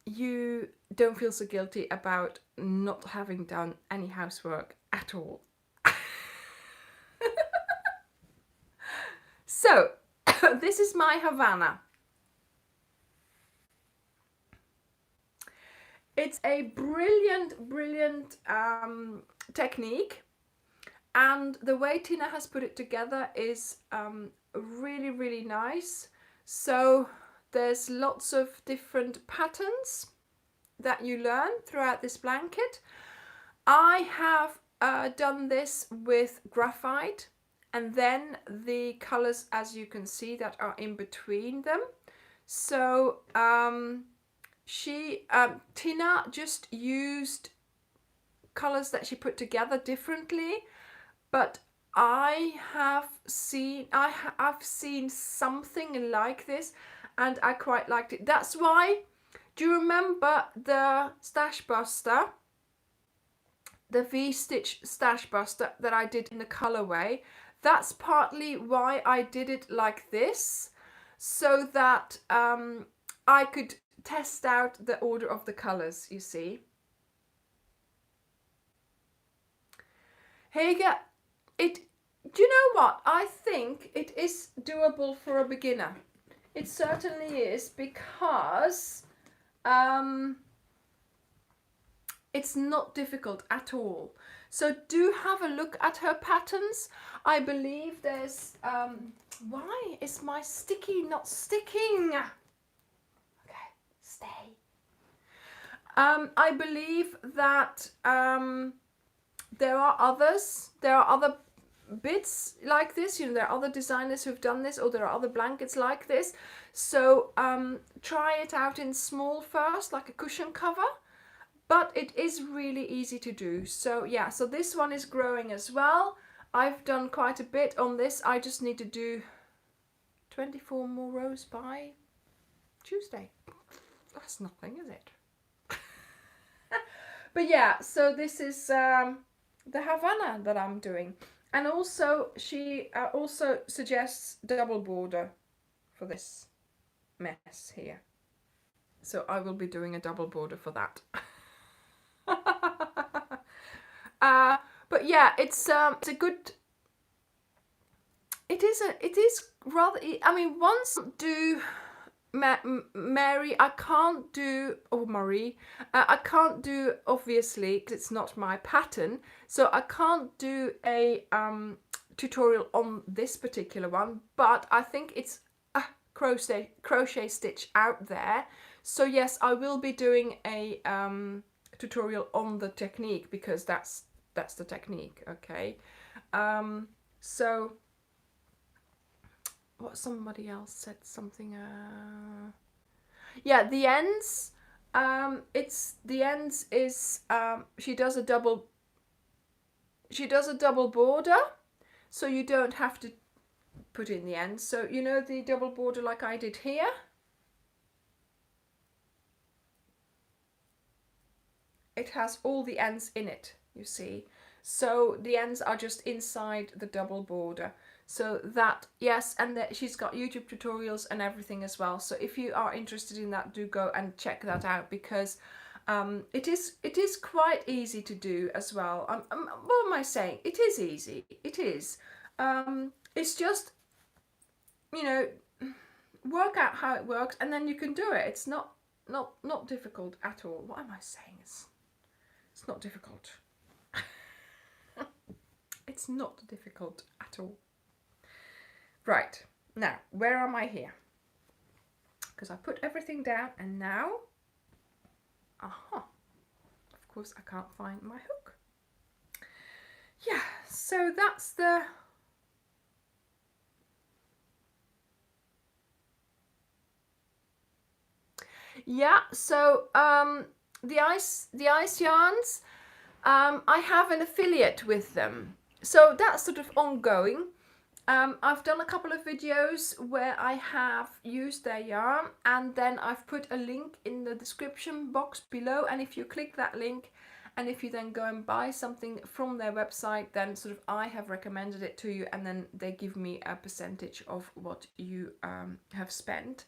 you don't feel so guilty about not having done any housework at all. So this is my Havana. It's a brilliant technique, and the way Tina has put it together is really nice. So there's lots of different patterns that you learn throughout this blanket. I have done this with graphite, and then the colors, as you can see, that are in between them. So Tina just used colors that she put together differently, but I've seen something like this and I quite liked it. That's why, do you remember the stash buster, the V-stitch stash buster that I did in the colorway? That's partly why I did it like this, so that I could test out the order of the colors, you see. Hege, do you know what? I think it is doable for a beginner. It certainly is, because it's not difficult at all. So do have a look at her patterns. I believe there's why is my sticky not sticking? Okay, stay. I believe that there are other bits like this, there are other designers who've done this, or there are other blankets like this. So try it out in small first, like a cushion cover, but it is really easy to do. So yeah, so this one is growing as well. I've done quite a bit on this. I just need to do 24 more rows by Tuesday. That's nothing, is it? But yeah, so this is the Havana that I'm doing. And also, she also suggests double border for this mess here. So I will be doing a double border for that. But yeah, it's a good. It is rather. I mean, once do Mary, I can't do, or Marie, I can't do, obviously, because it's not my pattern, so I can't do a tutorial on this particular one, but I think it's a crochet stitch out there. So yes, I will be doing a tutorial on the technique, because that's the technique, okay? So what, somebody else said something, yeah, the ends, it's the ends is she does a double border, so you don't have to put in the ends. So you know the double border like I did here, it has all the ends in it, you see, so the ends are just inside the double border. So that, yes, and that she's got YouTube tutorials and everything as well. So if you are interested in that, do go and check that out, because it is quite easy to do as well. What am I saying? It is easy. It is. It's just, you know, work out how it works, and then you can do it. It's not difficult at all. What am I saying? It's not difficult. It's not difficult at all. Right, now, where am I here? Because I put everything down, and now, aha, of course I can't find my hook. Yeah, so that's the, yeah, so the ice yarns, I have an affiliate with them, so that's sort of ongoing. I've done a couple of videos where I have used their yarn, and then I've put a link in the description box below, and if you click that link and if you then go and buy something from their website, then sort of I have recommended it to you, and then they give me a percentage of what you have spent.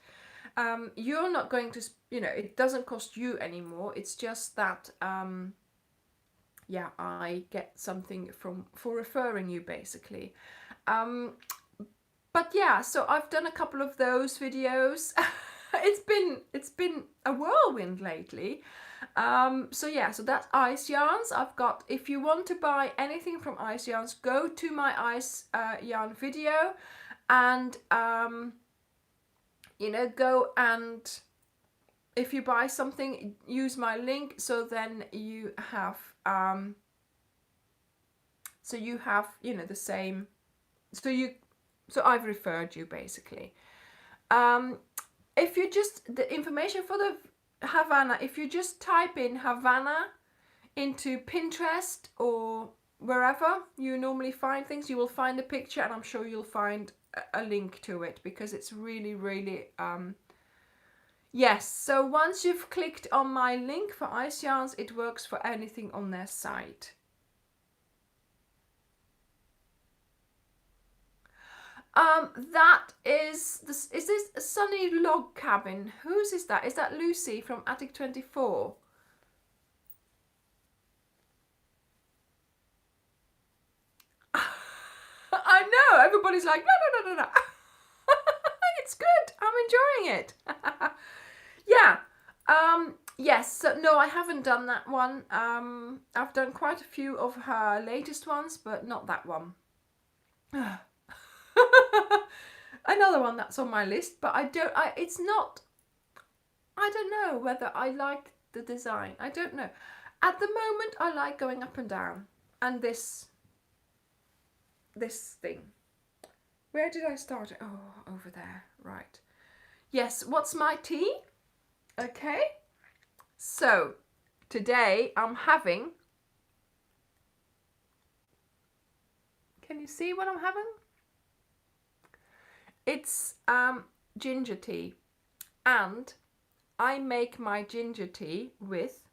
You're not going to, you know, it doesn't cost you anymore, it's just that yeah, I get something for referring you, basically. But yeah, so I've done a couple of those videos. it's been a whirlwind lately. So yeah, so that's Ice Yarns. I've got, if you want to buy anything from Ice Yarns, go to my Ice Yarn video, and you know, go, and if you buy something, use my link, so then you have you know, the same, so I've referred you, basically. If you just, the information for the Havana, if you just type in Havana into Pinterest or wherever you normally find things, you will find a picture, and I'm sure you'll find a link to it, because it's really, really, yes, so once you've clicked on my link for Ice Yarns, it works for anything on their site. That is this. Is this a Sunny Log Cabin? Whose is that? Is that Lucy from Attic 24? I know, everybody's like, no. It's good. I'm enjoying it. Yeah. Yes. So no, I haven't done that one. I've done quite a few of her latest ones, but not that one. Another one that's on my list, but it's not, I don't know whether I like the design. I don't know. At the moment, I like going up and down, and this thing. Where did I start it? Oh, over there, right. Yes, what's my tea? Okay, so today I'm having, can you see what I'm having? It's ginger tea, and I make my ginger tea with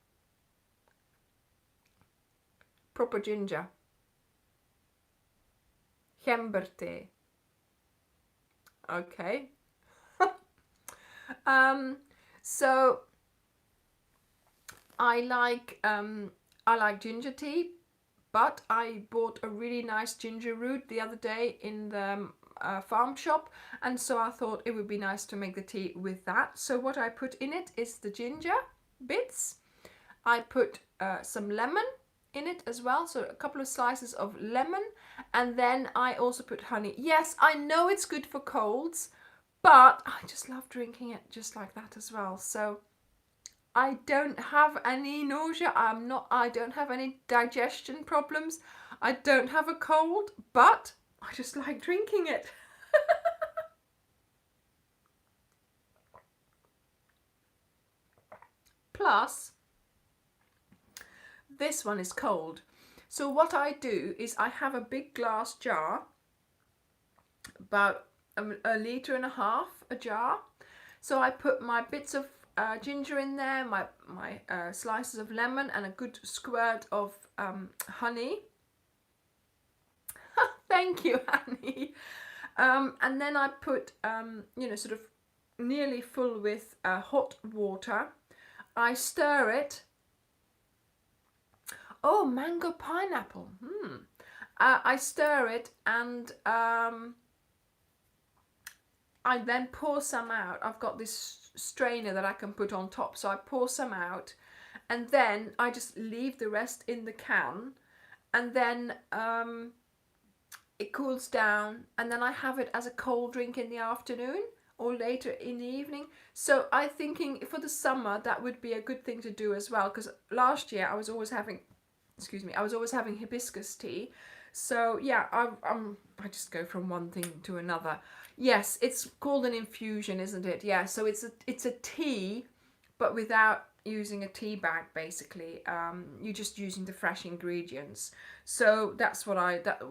proper ginger, gemberthee. Okay. So I like ginger tea, but I bought a really nice ginger root the other day in the farm shop, and so I thought it would be nice to make the tea with that. So what I put in it is the ginger bits. I put some lemon in it as well, so a couple of slices of lemon, and then I also put honey. Yes, I know it's good for colds, but I just love drinking it just like that as well. So I don't have any nausea. I don't have any digestion problems. I don't have a cold, but I just like drinking it. Plus, this one is cold. So what I do is I have a big glass jar, about a litre and a half a jar. So I put my bits of ginger in there, my slices of lemon, and a good squirt of honey. Thank you, honey. And then I put, sort of nearly full with hot water. I stir it. Oh, mango pineapple. I stir it, and I then pour some out. I've got this strainer that I can put on top, so I pour some out, and then I just leave the rest in the can, and then it cools down, and then I have it as a cold drink in the afternoon or later in the evening. So I'm thinking for the summer that would be a good thing to do as well, because last year I was always having hibiscus tea. So yeah, I just go from one thing to another. Yes, it's called an infusion, isn't it? Yeah, so it's a tea, but without using a tea bag, basically. You're just using the fresh ingredients. So that's what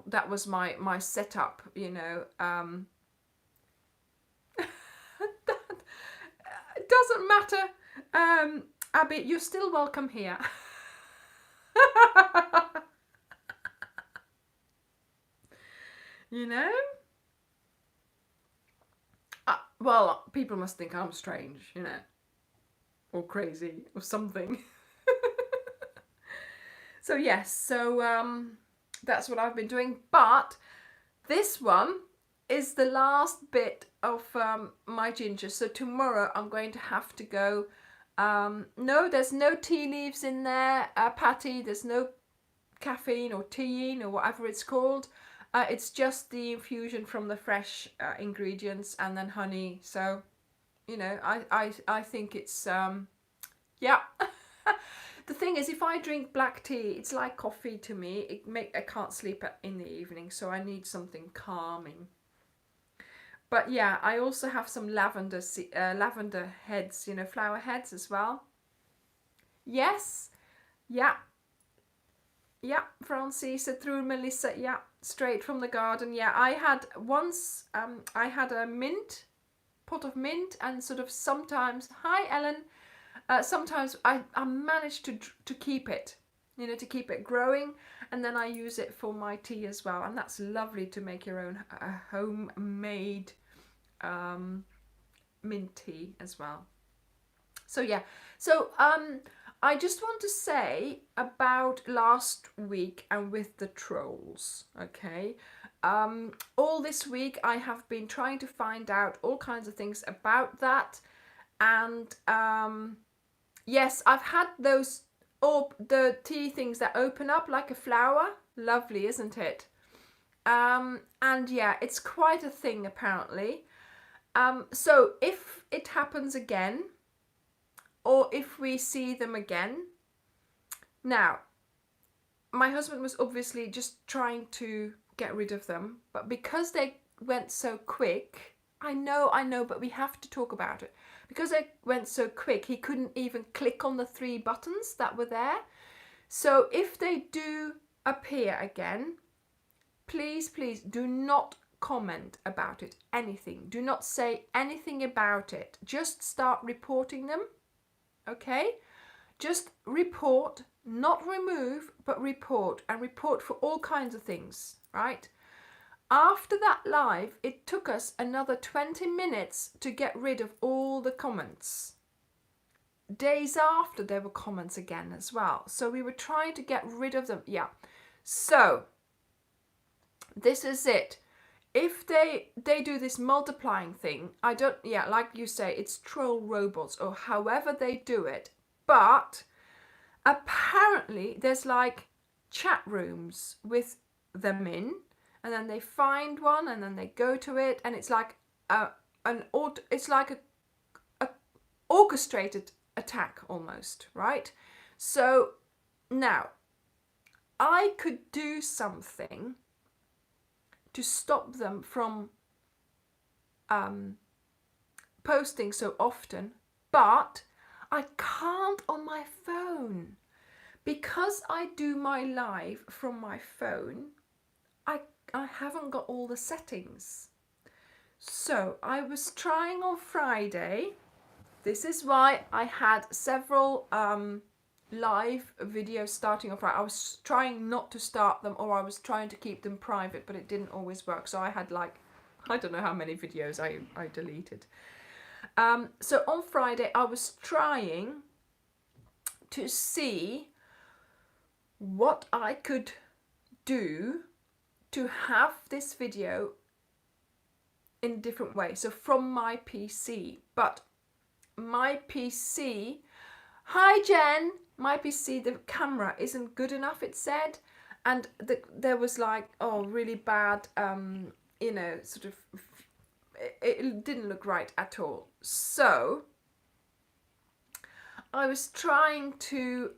that was my setup, you know. It doesn't matter, Abby, you're still welcome here. You know? Well, people must think I'm strange, you know, or crazy or something. So yes, so that's what I've been doing. But this one is the last bit of my ginger. So tomorrow I'm going to have to go. No, there's no tea leaves in there, Patty. There's no caffeine or teine or whatever it's called. It's just the infusion from the fresh ingredients and then honey. So, you know, I think it's yeah. The thing is, if I drink black tea, it's like coffee to me. I can't sleep in the evening, so I need something calming. But yeah, I also have some lavender heads, you know, flower heads as well. Yes, yeah. Yeah, Francie said through Melissa. Yeah, straight from the garden. Yeah, I had once. I had a pot of mint, and sort of sometimes. Hi, Ellen. Sometimes I managed to keep it, you know, to keep it growing, and then I use it for my tea as well, and that's lovely to make your own homemade mint tea as well. So yeah, so I just want to say about last week and with the trolls, okay? All this week I have been trying to find out all kinds of things about that, and yes, I've had those, the tea things that open up like a flower. Lovely, isn't it? And yeah, it's quite a thing apparently. So if it happens again, or if we see them again, now, my husband was obviously just trying to get rid of them, but because they went so quick, I know, but we have to talk about it. Because it went so quick, he couldn't even click on the 3 buttons that were there. So if they do appear again, please do not comment about it, anything. Do not say anything about it. Just start reporting them, okay? Just report, not remove, but report, and report for all kinds of things, right? After that live, it took us another 20 minutes to get rid of all the comments. Days after, there were comments again as well. So we were trying to get rid of them. Yeah. So this is it. If they do this multiplying thing, I don't, yeah, like you say, it's troll robots or however they do it. But apparently there's like chat rooms with them in. And then they find one, and then they go to it, and it's like a orchestrated attack almost, right? So now I could do something to stop them from posting so often, but I can't on my phone because I do my live from my phone. I haven't got all the settings. So I was trying on Friday. This is why I had several live videos starting on Friday. I was trying not to start them, or I was trying to keep them private, but it didn't always work. So I had like, I don't know how many videos I deleted. So on Friday I was trying to see what I could do to have this video in a different way. So from my PC, but my PC, hi Jen, my PC, the camera isn't good enough, it said. And there was like, oh, really bad, you know, sort of, it didn't look right at all. So I was trying to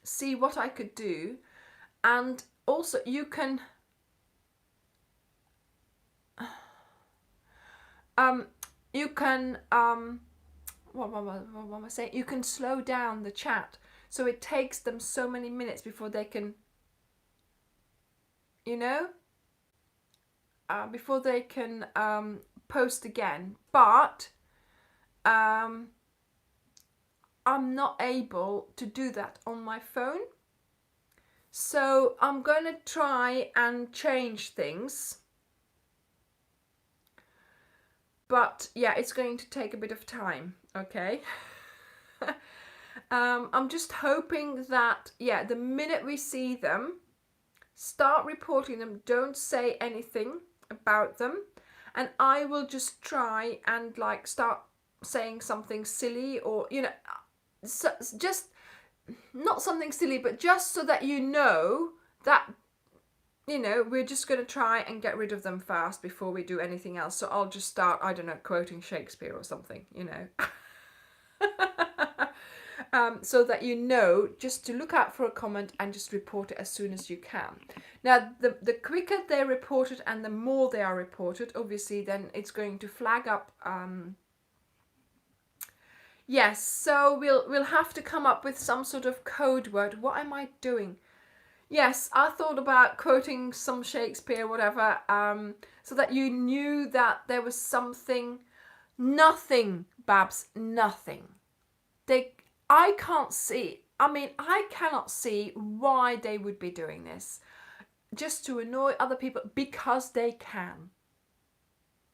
see what I could do. And also you can what am I saying? You can slow down the chat, so it takes them so many minutes before they can, you know, before they can post again. But I'm not able to do that on my phone. So I'm going to try and change things. But yeah, it's going to take a bit of time, okay? I'm just hoping that, yeah, the minute we see them, start reporting them, don't say anything about them. And I will just try and like start saying something silly, or, you know, so, just not something silly, but just so that you know that, you know, we're just going to try and get rid of them fast before we do anything else. So I'll just start, I don't know, quoting Shakespeare or something, you know. So that you know just to look out for a comment and just report it as soon as you can. Now, the quicker they're reported and the more they are reported, obviously, then it's going to flag up. Yes, so we'll have to come up with some sort of code word. What am I doing? Yes, I thought about quoting some Shakespeare, whatever, so that you knew that there was something. Nothing, Babs, nothing. I can't see, I mean, I cannot see why they would be doing this. Just to annoy other people, because they can.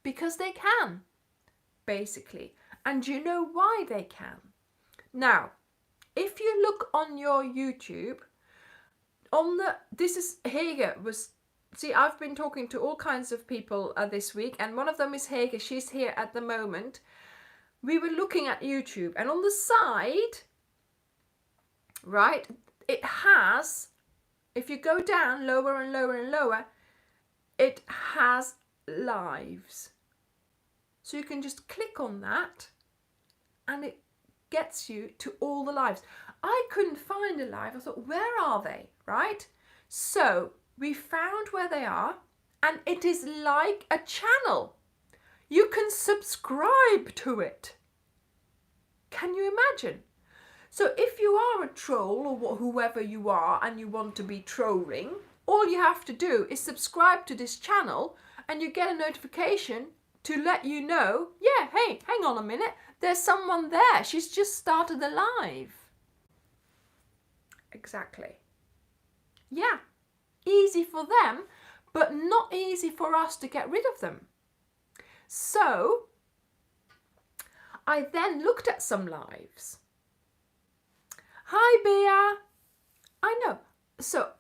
Because they can, basically. And you know why they can. Now, if you look on your YouTube, this is Hege was, see, I've been talking to all kinds of people this week, and one of them is Hege. She's here at the moment. We were looking at YouTube, and on the side, right, it has, if you go down lower and lower and lower, it has lives. So you can just click on that and it gets you to all the lives. I couldn't find a live. I thought, where are they, right? So we found where they are, and it is like a channel. You can subscribe to it. Can you imagine? So if you are a troll or whoever you are and you want to be trolling, all you have to do is subscribe to this channel and you get a notification to let you know, yeah, hey, hang on a minute, there's someone there. She's just started a live. Exactly. Yeah, easy for them, but not easy for us to get rid of them. So I then looked at some lives. Hi, Bea. I know. So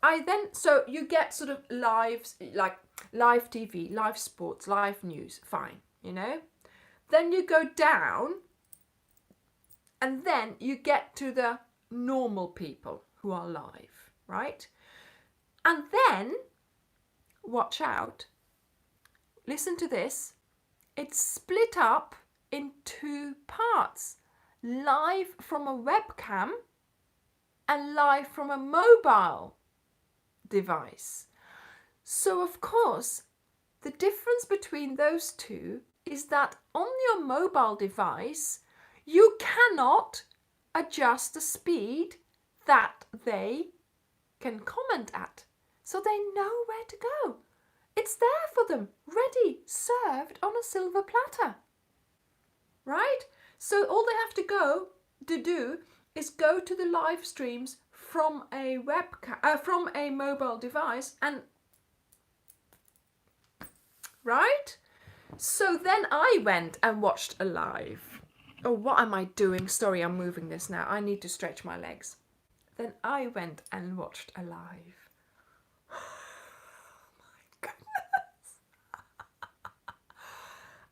you get sort of lives, like live TV, live sports, live news, fine, you know. Then you go down and then you get to the normal people who are live, right? And then, watch out, listen to this, it's split up in two parts, live from a webcam and live from a mobile device. So of course, the difference between those two is that on your mobile device, you cannot adjust the speed that they can comment at. So they know where to go. It's there for them, ready, served on a silver platter. Right? So all they have to do is go to the live streams from a webcam, from a mobile device, and right? So then I went and watched a live. Oh, what am I doing? Sorry, I'm moving this now. I need to stretch my legs. Then I went and watched a live. Oh my goodness.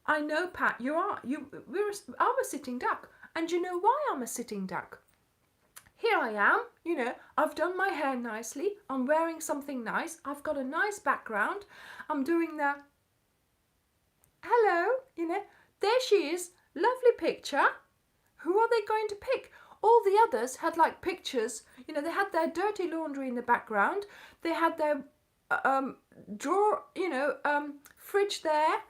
I know, Pat, I'm a sitting duck. And you know why I'm a sitting duck? Here I am, you know, I've done my hair nicely. I'm wearing something nice. I've got a nice background. I'm doing the hello, you know, there she is, lovely picture. Who are they going to pick? All the others had like pictures, you know, they had their dirty laundry in the background. They had their drawer, you know, fridge there.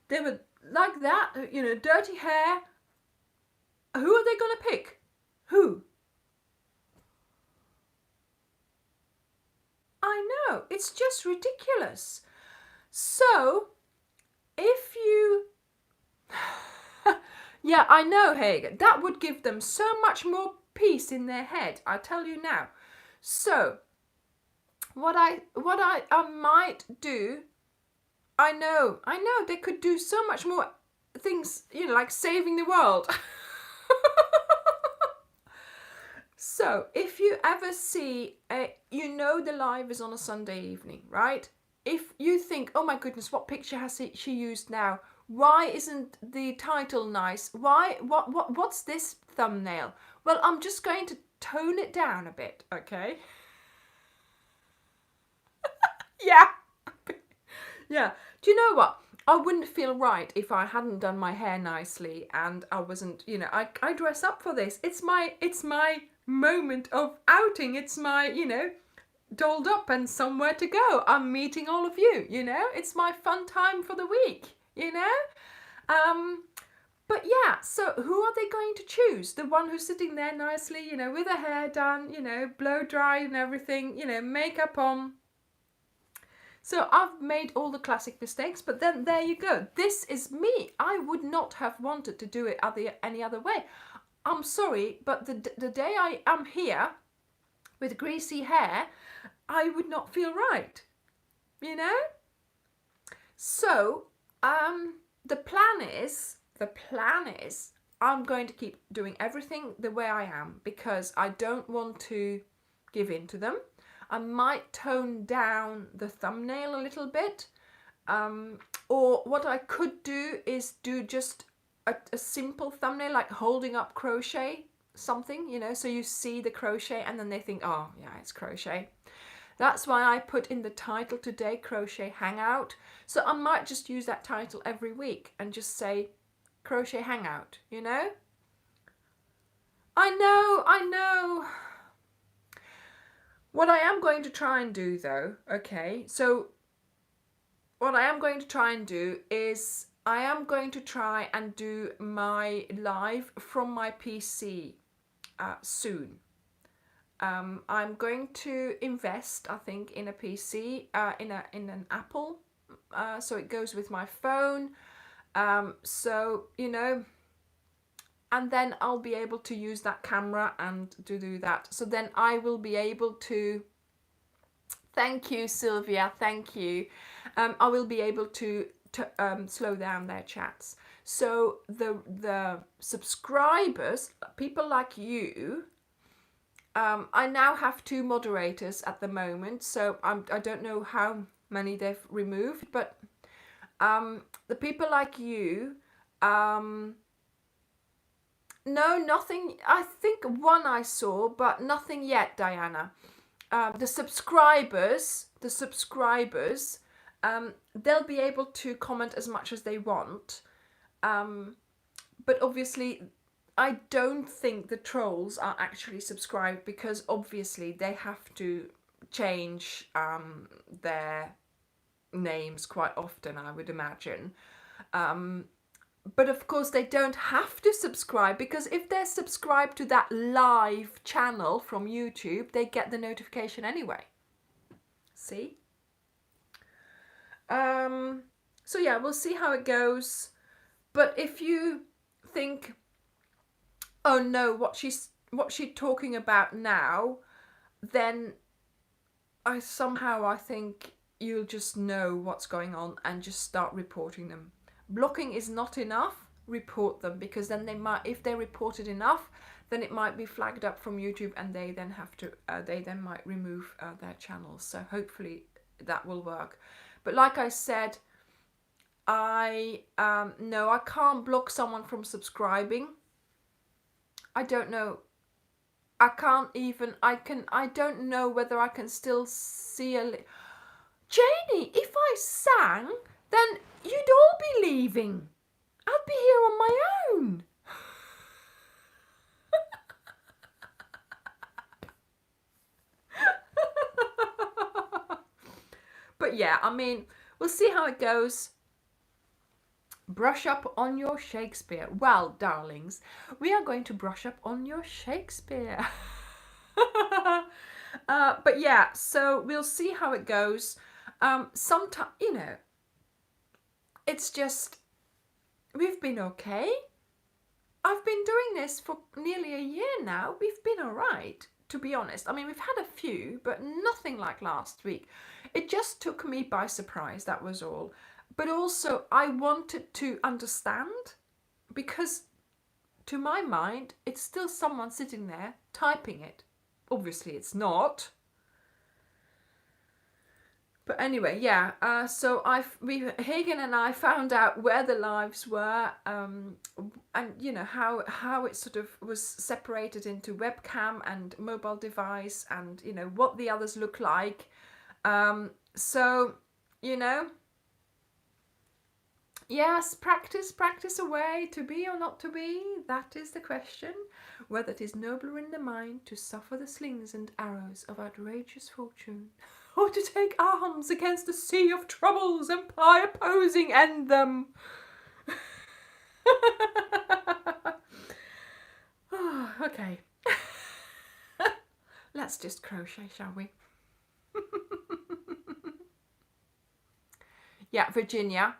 They were like that, you know, dirty hair. Who are they going to pick? Who? I know, it's just ridiculous. So, if you... yeah, I know, Hager, that would give them so much more peace in their head, I tell you now. So, what I might do, I know, they could do so much more things, you know, like saving the world. So, if you ever see, you know the live is on a Sunday evening, right? If you think, oh my goodness, what picture has she used now? Why isn't the title nice? What's this thumbnail? Well, I'm just going to tone it down a bit, okay? Yeah. Yeah. Do you know what? I wouldn't feel right if I hadn't done my hair nicely and I wasn't, you know, I dress up for this. It's my moment of outing. It's my, you know, dolled up and somewhere to go. I'm meeting all of you, you know. It's my fun time for the week, you know. But yeah, so who are they going to choose? The one who's sitting there nicely, you know, with her hair done, you know, blow dry and everything, you know, makeup on. So I've made all the classic mistakes, but then there you go. This is me. I would not have wanted to do it any other way. I'm sorry, but the day I am here with greasy hair, I would not feel right, you know? So, the plan is, I'm going to keep doing everything the way I am because I don't want to give in to them. I might tone down the thumbnail a little bit. Or what I could do is do just a simple thumbnail, like holding up crochet something, you know, so you see the crochet and then they think, oh yeah, it's crochet. That's why I put in the title today, Crochet Hangout. So I might just use that title every week and just say Crochet Hangout, you know? I know. What I am going to try and do though, okay, so what I am going to try and do is I am going to try and do my live from my PC soon. I'm going to invest, I think, in a PC, in an Apple, so it goes with my phone. So, you know, and then I'll be able to use that camera and to do that. So then I will be able to, thank you, Sylvia, thank you. I will be able to slow down their chats. So the subscribers, people like you, I now have 2 moderators at the moment, so I don't know how many they've removed, but the people like you, no, nothing. I think one I saw, but nothing yet, Diana. The subscribers, they'll be able to comment as much as they want, but obviously I don't think the trolls are actually subscribed, because obviously they have to change their names quite often, I would imagine. But of course they don't have to subscribe, because if they're subscribed to that live channel from YouTube, they get the notification anyway. See? So yeah, we'll see how it goes. But if you think, oh no, what's she talking about now, then I think you'll just know what's going on and just start reporting them. Blocking is not enough. Report them, because then they might, if they report it enough, then it might be flagged up from YouTube, and they then have to, they then might remove their channels. So hopefully that will work. But like I said, no, I can't block someone from subscribing. I don't know. I don't know whether I can still see Janie, if I sang, then you'd all be leaving. I'd be here on my own. But yeah, I mean, we'll see how it goes. Brush up on your Shakespeare. Well, darlings, we are going to brush up on your Shakespeare. But yeah, so we'll see how it goes. Sometimes, you know, it's just, we've been okay. I've been doing this for nearly a year now. We've been all right, to be honest. I mean, we've had a few, but nothing like last week. It just took me by surprise, that was all. But also, I wanted to understand, because to my mind, it's still someone sitting there typing it. Obviously, it's not. But anyway, yeah, so Hagen and I found out where the lives were, and you know how it sort of was separated into webcam and mobile device, and you know what the others look like. So, you know, yes, practice away. To be or not to be, that is the question. Whether it is nobler in the mind to suffer the slings and arrows of outrageous fortune, or to take arms against a sea of troubles and by opposing end them. Oh, okay. Let's just crochet, shall we? Yeah, Virginia,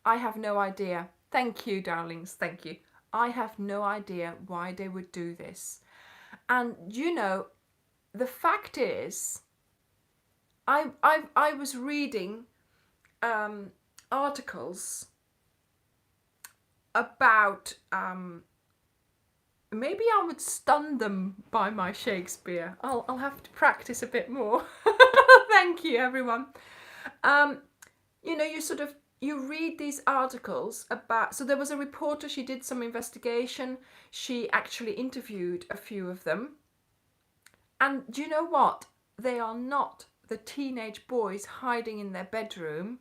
I have no idea. Thank you, darlings, thank you. I have no idea why they would do this. And you know, the fact is, I was reading articles about maybe I would stun them by my Shakespeare. I'll have to practice a bit more. Thank you, everyone. You know, you read these articles about, so there was a reporter, she did some investigation, she actually interviewed a few of them, and do you know what? They are not the teenage boys hiding in their bedroom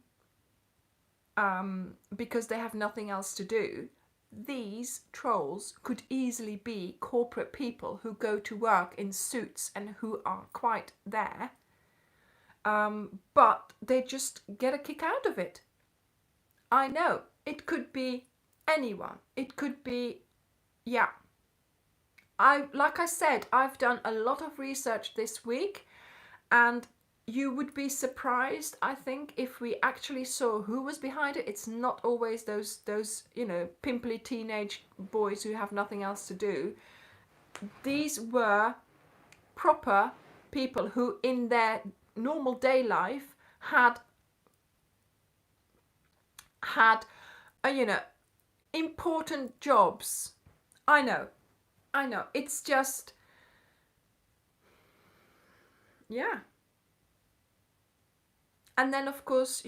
because they have nothing else to do. These trolls could easily be corporate people who go to work in suits and who are quite there. but they just get a kick out of it. I know, it could be anyone. It could be, yeah. Like I said, I've done a lot of research this week, and you would be surprised, I think, if we actually saw who was behind it. It's not always those pimply teenage boys who have nothing else to do. These were proper people who in their normal day life had important jobs. I know. It's just, yeah. And then, of course,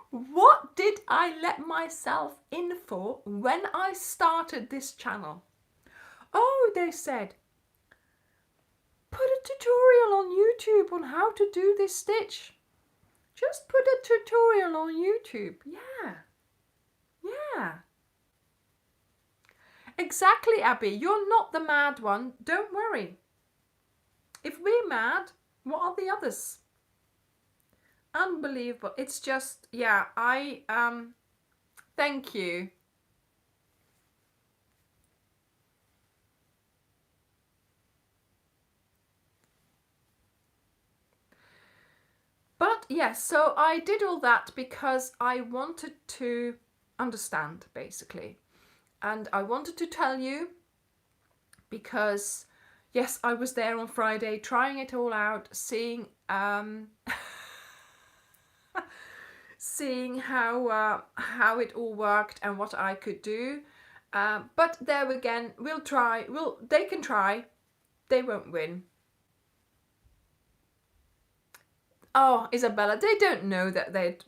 what did I let myself in for when I started this channel? Oh, they said, put a tutorial on YouTube on how to do this stitch. Just put a tutorial on YouTube. Yeah. Exactly, Abby. You're not the mad one. Don't worry. If we're mad, what are the others? Unbelievable. It's just, yeah, thank you. But yes, so I did all that because I wanted to understand, basically. And I wanted to tell you because, yes, I was there on Friday trying it all out, seeing seeing how it all worked and what I could do. But there again, we'll try. They can try. They won't win. Oh, Isabella, they don't know that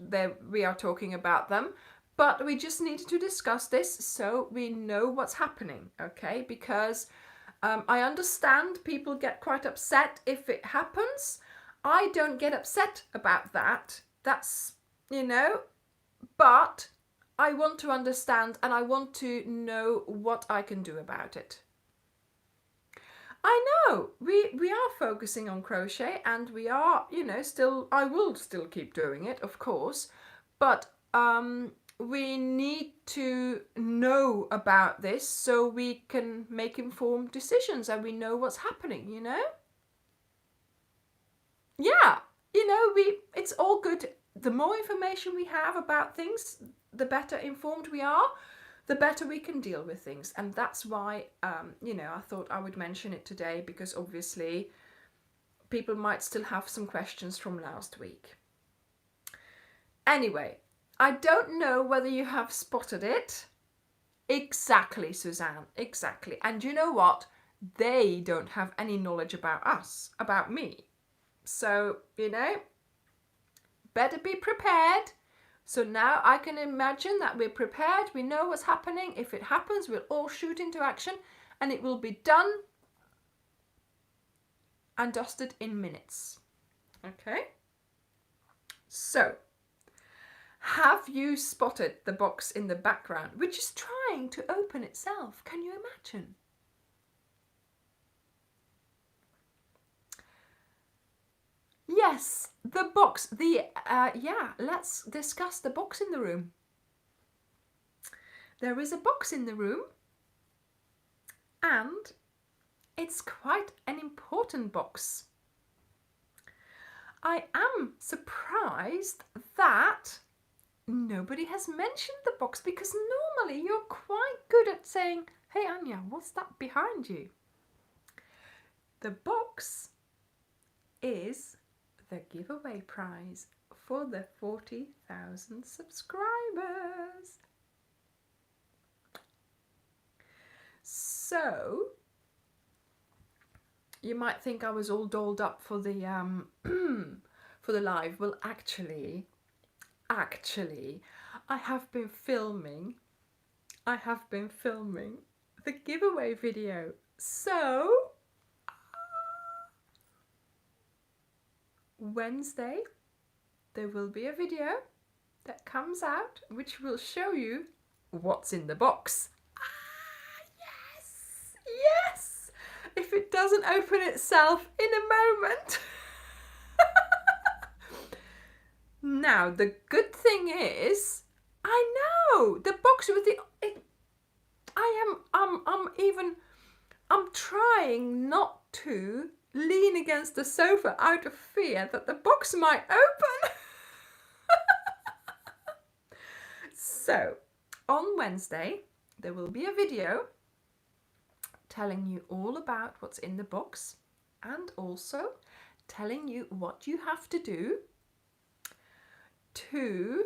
we are talking about them. But we just need to discuss this so we know what's happening, okay? Because I understand people get quite upset if it happens. I don't get upset about that. That's, but I want to understand and I want to know what I can do about it. I know we are focusing on crochet and we are, I will still keep doing it, of course, but we need to know about this so we can make informed decisions and we know what's happening, Yeah, it's all good. The more information we have about things, the better informed we are, the better we can deal with things. And that's why, I thought I would mention it today because obviously people might still have some questions from last week. Anyway, I don't know whether you have spotted it. Exactly, Suzanne, exactly. And you know what? They don't have any knowledge about us, about me. So, better be prepared. So now I can imagine that we're prepared, we know what's happening. If it happens, we'll all shoot into action and it will be done and dusted in minutes. Okay? So, have you spotted the box in the background, which is trying to open itself? Can you imagine? Yes, the box. Let's discuss the box in the room. There is a box in the room, and it's quite an important box. I am surprised that nobody has mentioned the box because normally you're quite good at saying, hey Anya, what's that behind you? The box is the giveaway prize for the 40,000 subscribers. So you might think I was all dolled up for the for the live. Well, actually, I have been filming the giveaway video. So Wednesday there will be a video that comes out which will show you what's in the box. Yes, if it doesn't open itself in a moment. Now, the good thing is, I know the box with I'm trying not to lean against the sofa out of fear that the box might open. So, on Wednesday, there will be a video telling you all about what's in the box and also telling you what you have to do to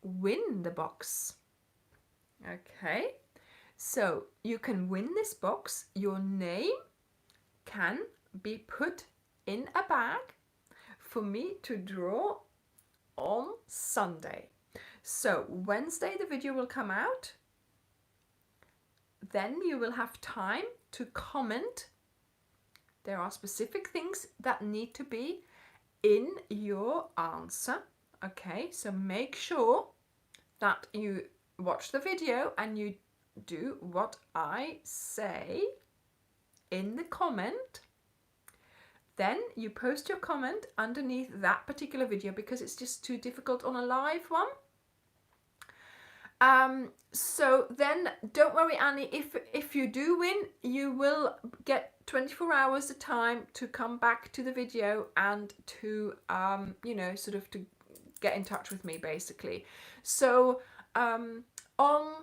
win the box. Okay, so you can win this box. Your name can be put in a bag for me to draw on Sunday. So Wednesday the video will come out. Then you will have time to comment. There are specific things that need to be in your answer. Okay, so make sure that you watch the video and you do what I say in the comment. Then you post your comment underneath that particular video because it's just too difficult on a live one. So then don't worry, Annie, if you do win, you will get 24 hours of time to come back to the video and to, you know, sort of to get in touch with me basically. So on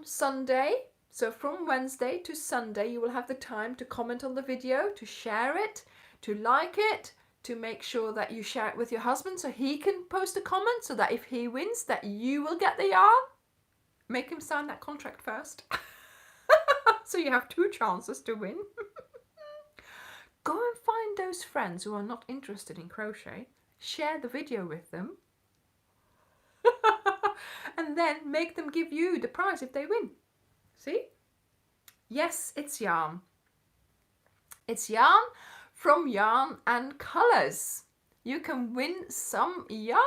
Sunday, so from Wednesday to Sunday, you will have the time to comment on the video, to share it, to like it, to make sure that you share it with your husband so he can post a comment so that if he wins that you will get the yarn. Make him sign that contract first. So you have 2 chances to win. Go and find those friends who are not interested in crochet. Share the video with them. And then make them give you the prize if they win. See? Yes, it's yarn. It's yarn from Yarn and Colours. You can win some yarn.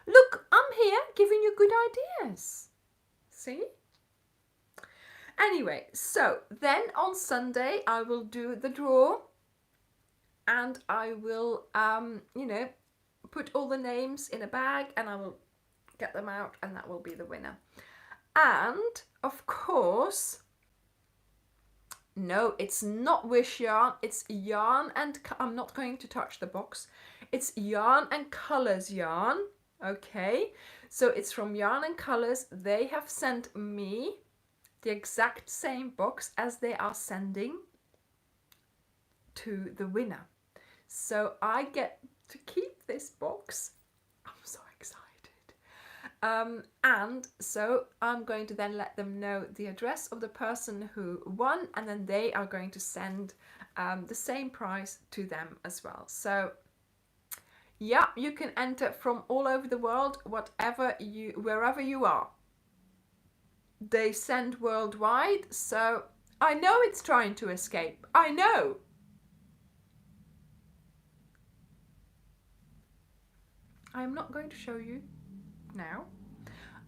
Look, I'm here giving you good ideas. See? Anyway, so then on Sunday I will do the draw and I will, you know, put all the names in a bag and I will get them out and that will be the winner. And of course, no, it's not Wish Yarn, it's Yarn and, I'm not going to touch the box, it's Yarn and Colours yarn. Okay, so it's from Yarn and Colours. They have sent me the exact same box as they are sending to the winner. So I get to keep this box. I'm so excited. And so I'm going to then let them know the address of the person who won, and then they are going to send the same prize to them as well. So yeah, you can enter from all over the world, wherever you are. They send worldwide, so I know it's trying to escape. I know. I'm not going to show you now.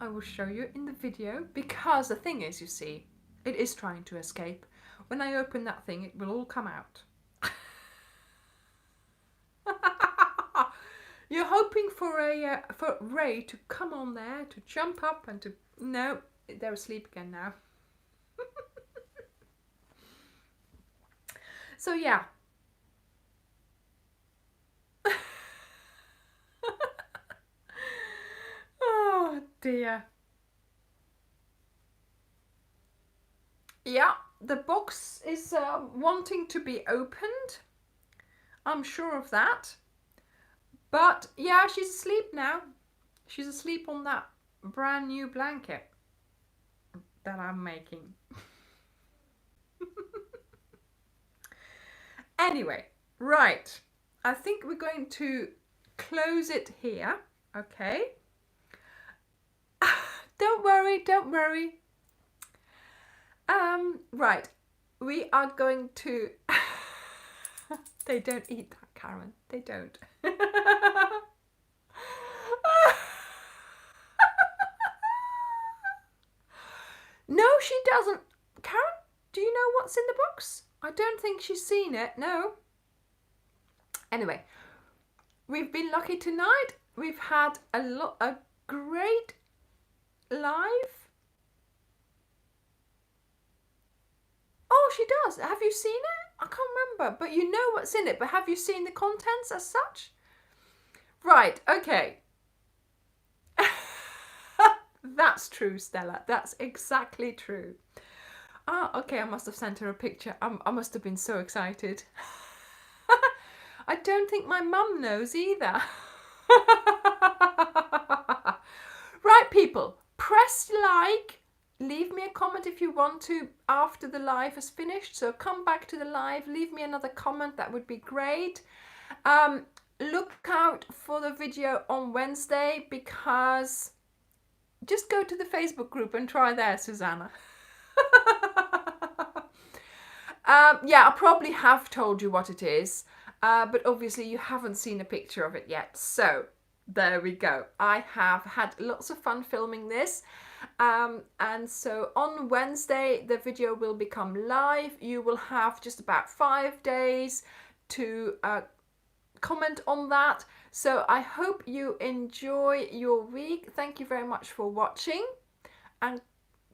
I will show you in the video because the thing is, you see, it is trying to escape. When I open that thing, it will all come out. You're hoping for Ray to come on there, to jump up and to... No, they're asleep again now. So yeah. Oh dear. Yeah, the box is wanting to be opened. I'm sure of that. But yeah, she's asleep now. She's asleep on that brand new blanket that I'm making. Anyway, right. I think we're going to close it here. Okay. Don't worry, don't worry. Right. We are going to... They don't eat that, Karen. They don't. No, she doesn't. Karen, do you know what's in the box? I don't think she's seen it, no. Anyway, we've been lucky tonight. We've had a great live. Oh, she does. Have you seen it? I can't remember, but you know what's in it. But have you seen the contents as such? Right, okay. That's true, Stella. That's exactly true. Ah, okay, I must have sent her a picture. I must have been so excited. I don't think my mum knows either. Right, people, press like. Leave me a comment if you want to after the live has finished. So come back to the live, leave me another comment. That would be great. Look out for the video on Wednesday, because just go to the Facebook group and try there, Susanna. Yeah, I probably have told you what it is, but obviously you haven't seen a picture of it yet. So there we go. I have had lots of fun filming this. And so on Wednesday, the video will become live. You will have just about 5 days to comment on that. So I hope you enjoy your week. Thank you very much for watching, and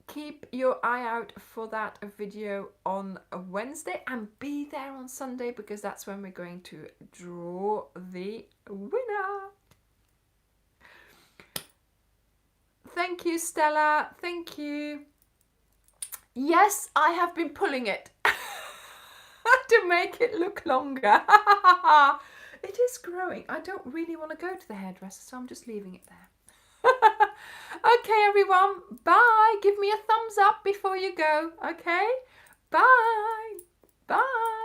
keep your eye out for that video on a Wednesday, and be there on Sunday, because that's when we're going to draw the winner. Thank you, Stella. Thank you. Yes, I have been pulling it to make it look longer. It is growing. I don't really want to go to the hairdresser, so I'm just leaving it there. Okay, everyone. Bye. Give me a thumbs up before you go. Okay? Bye. Bye.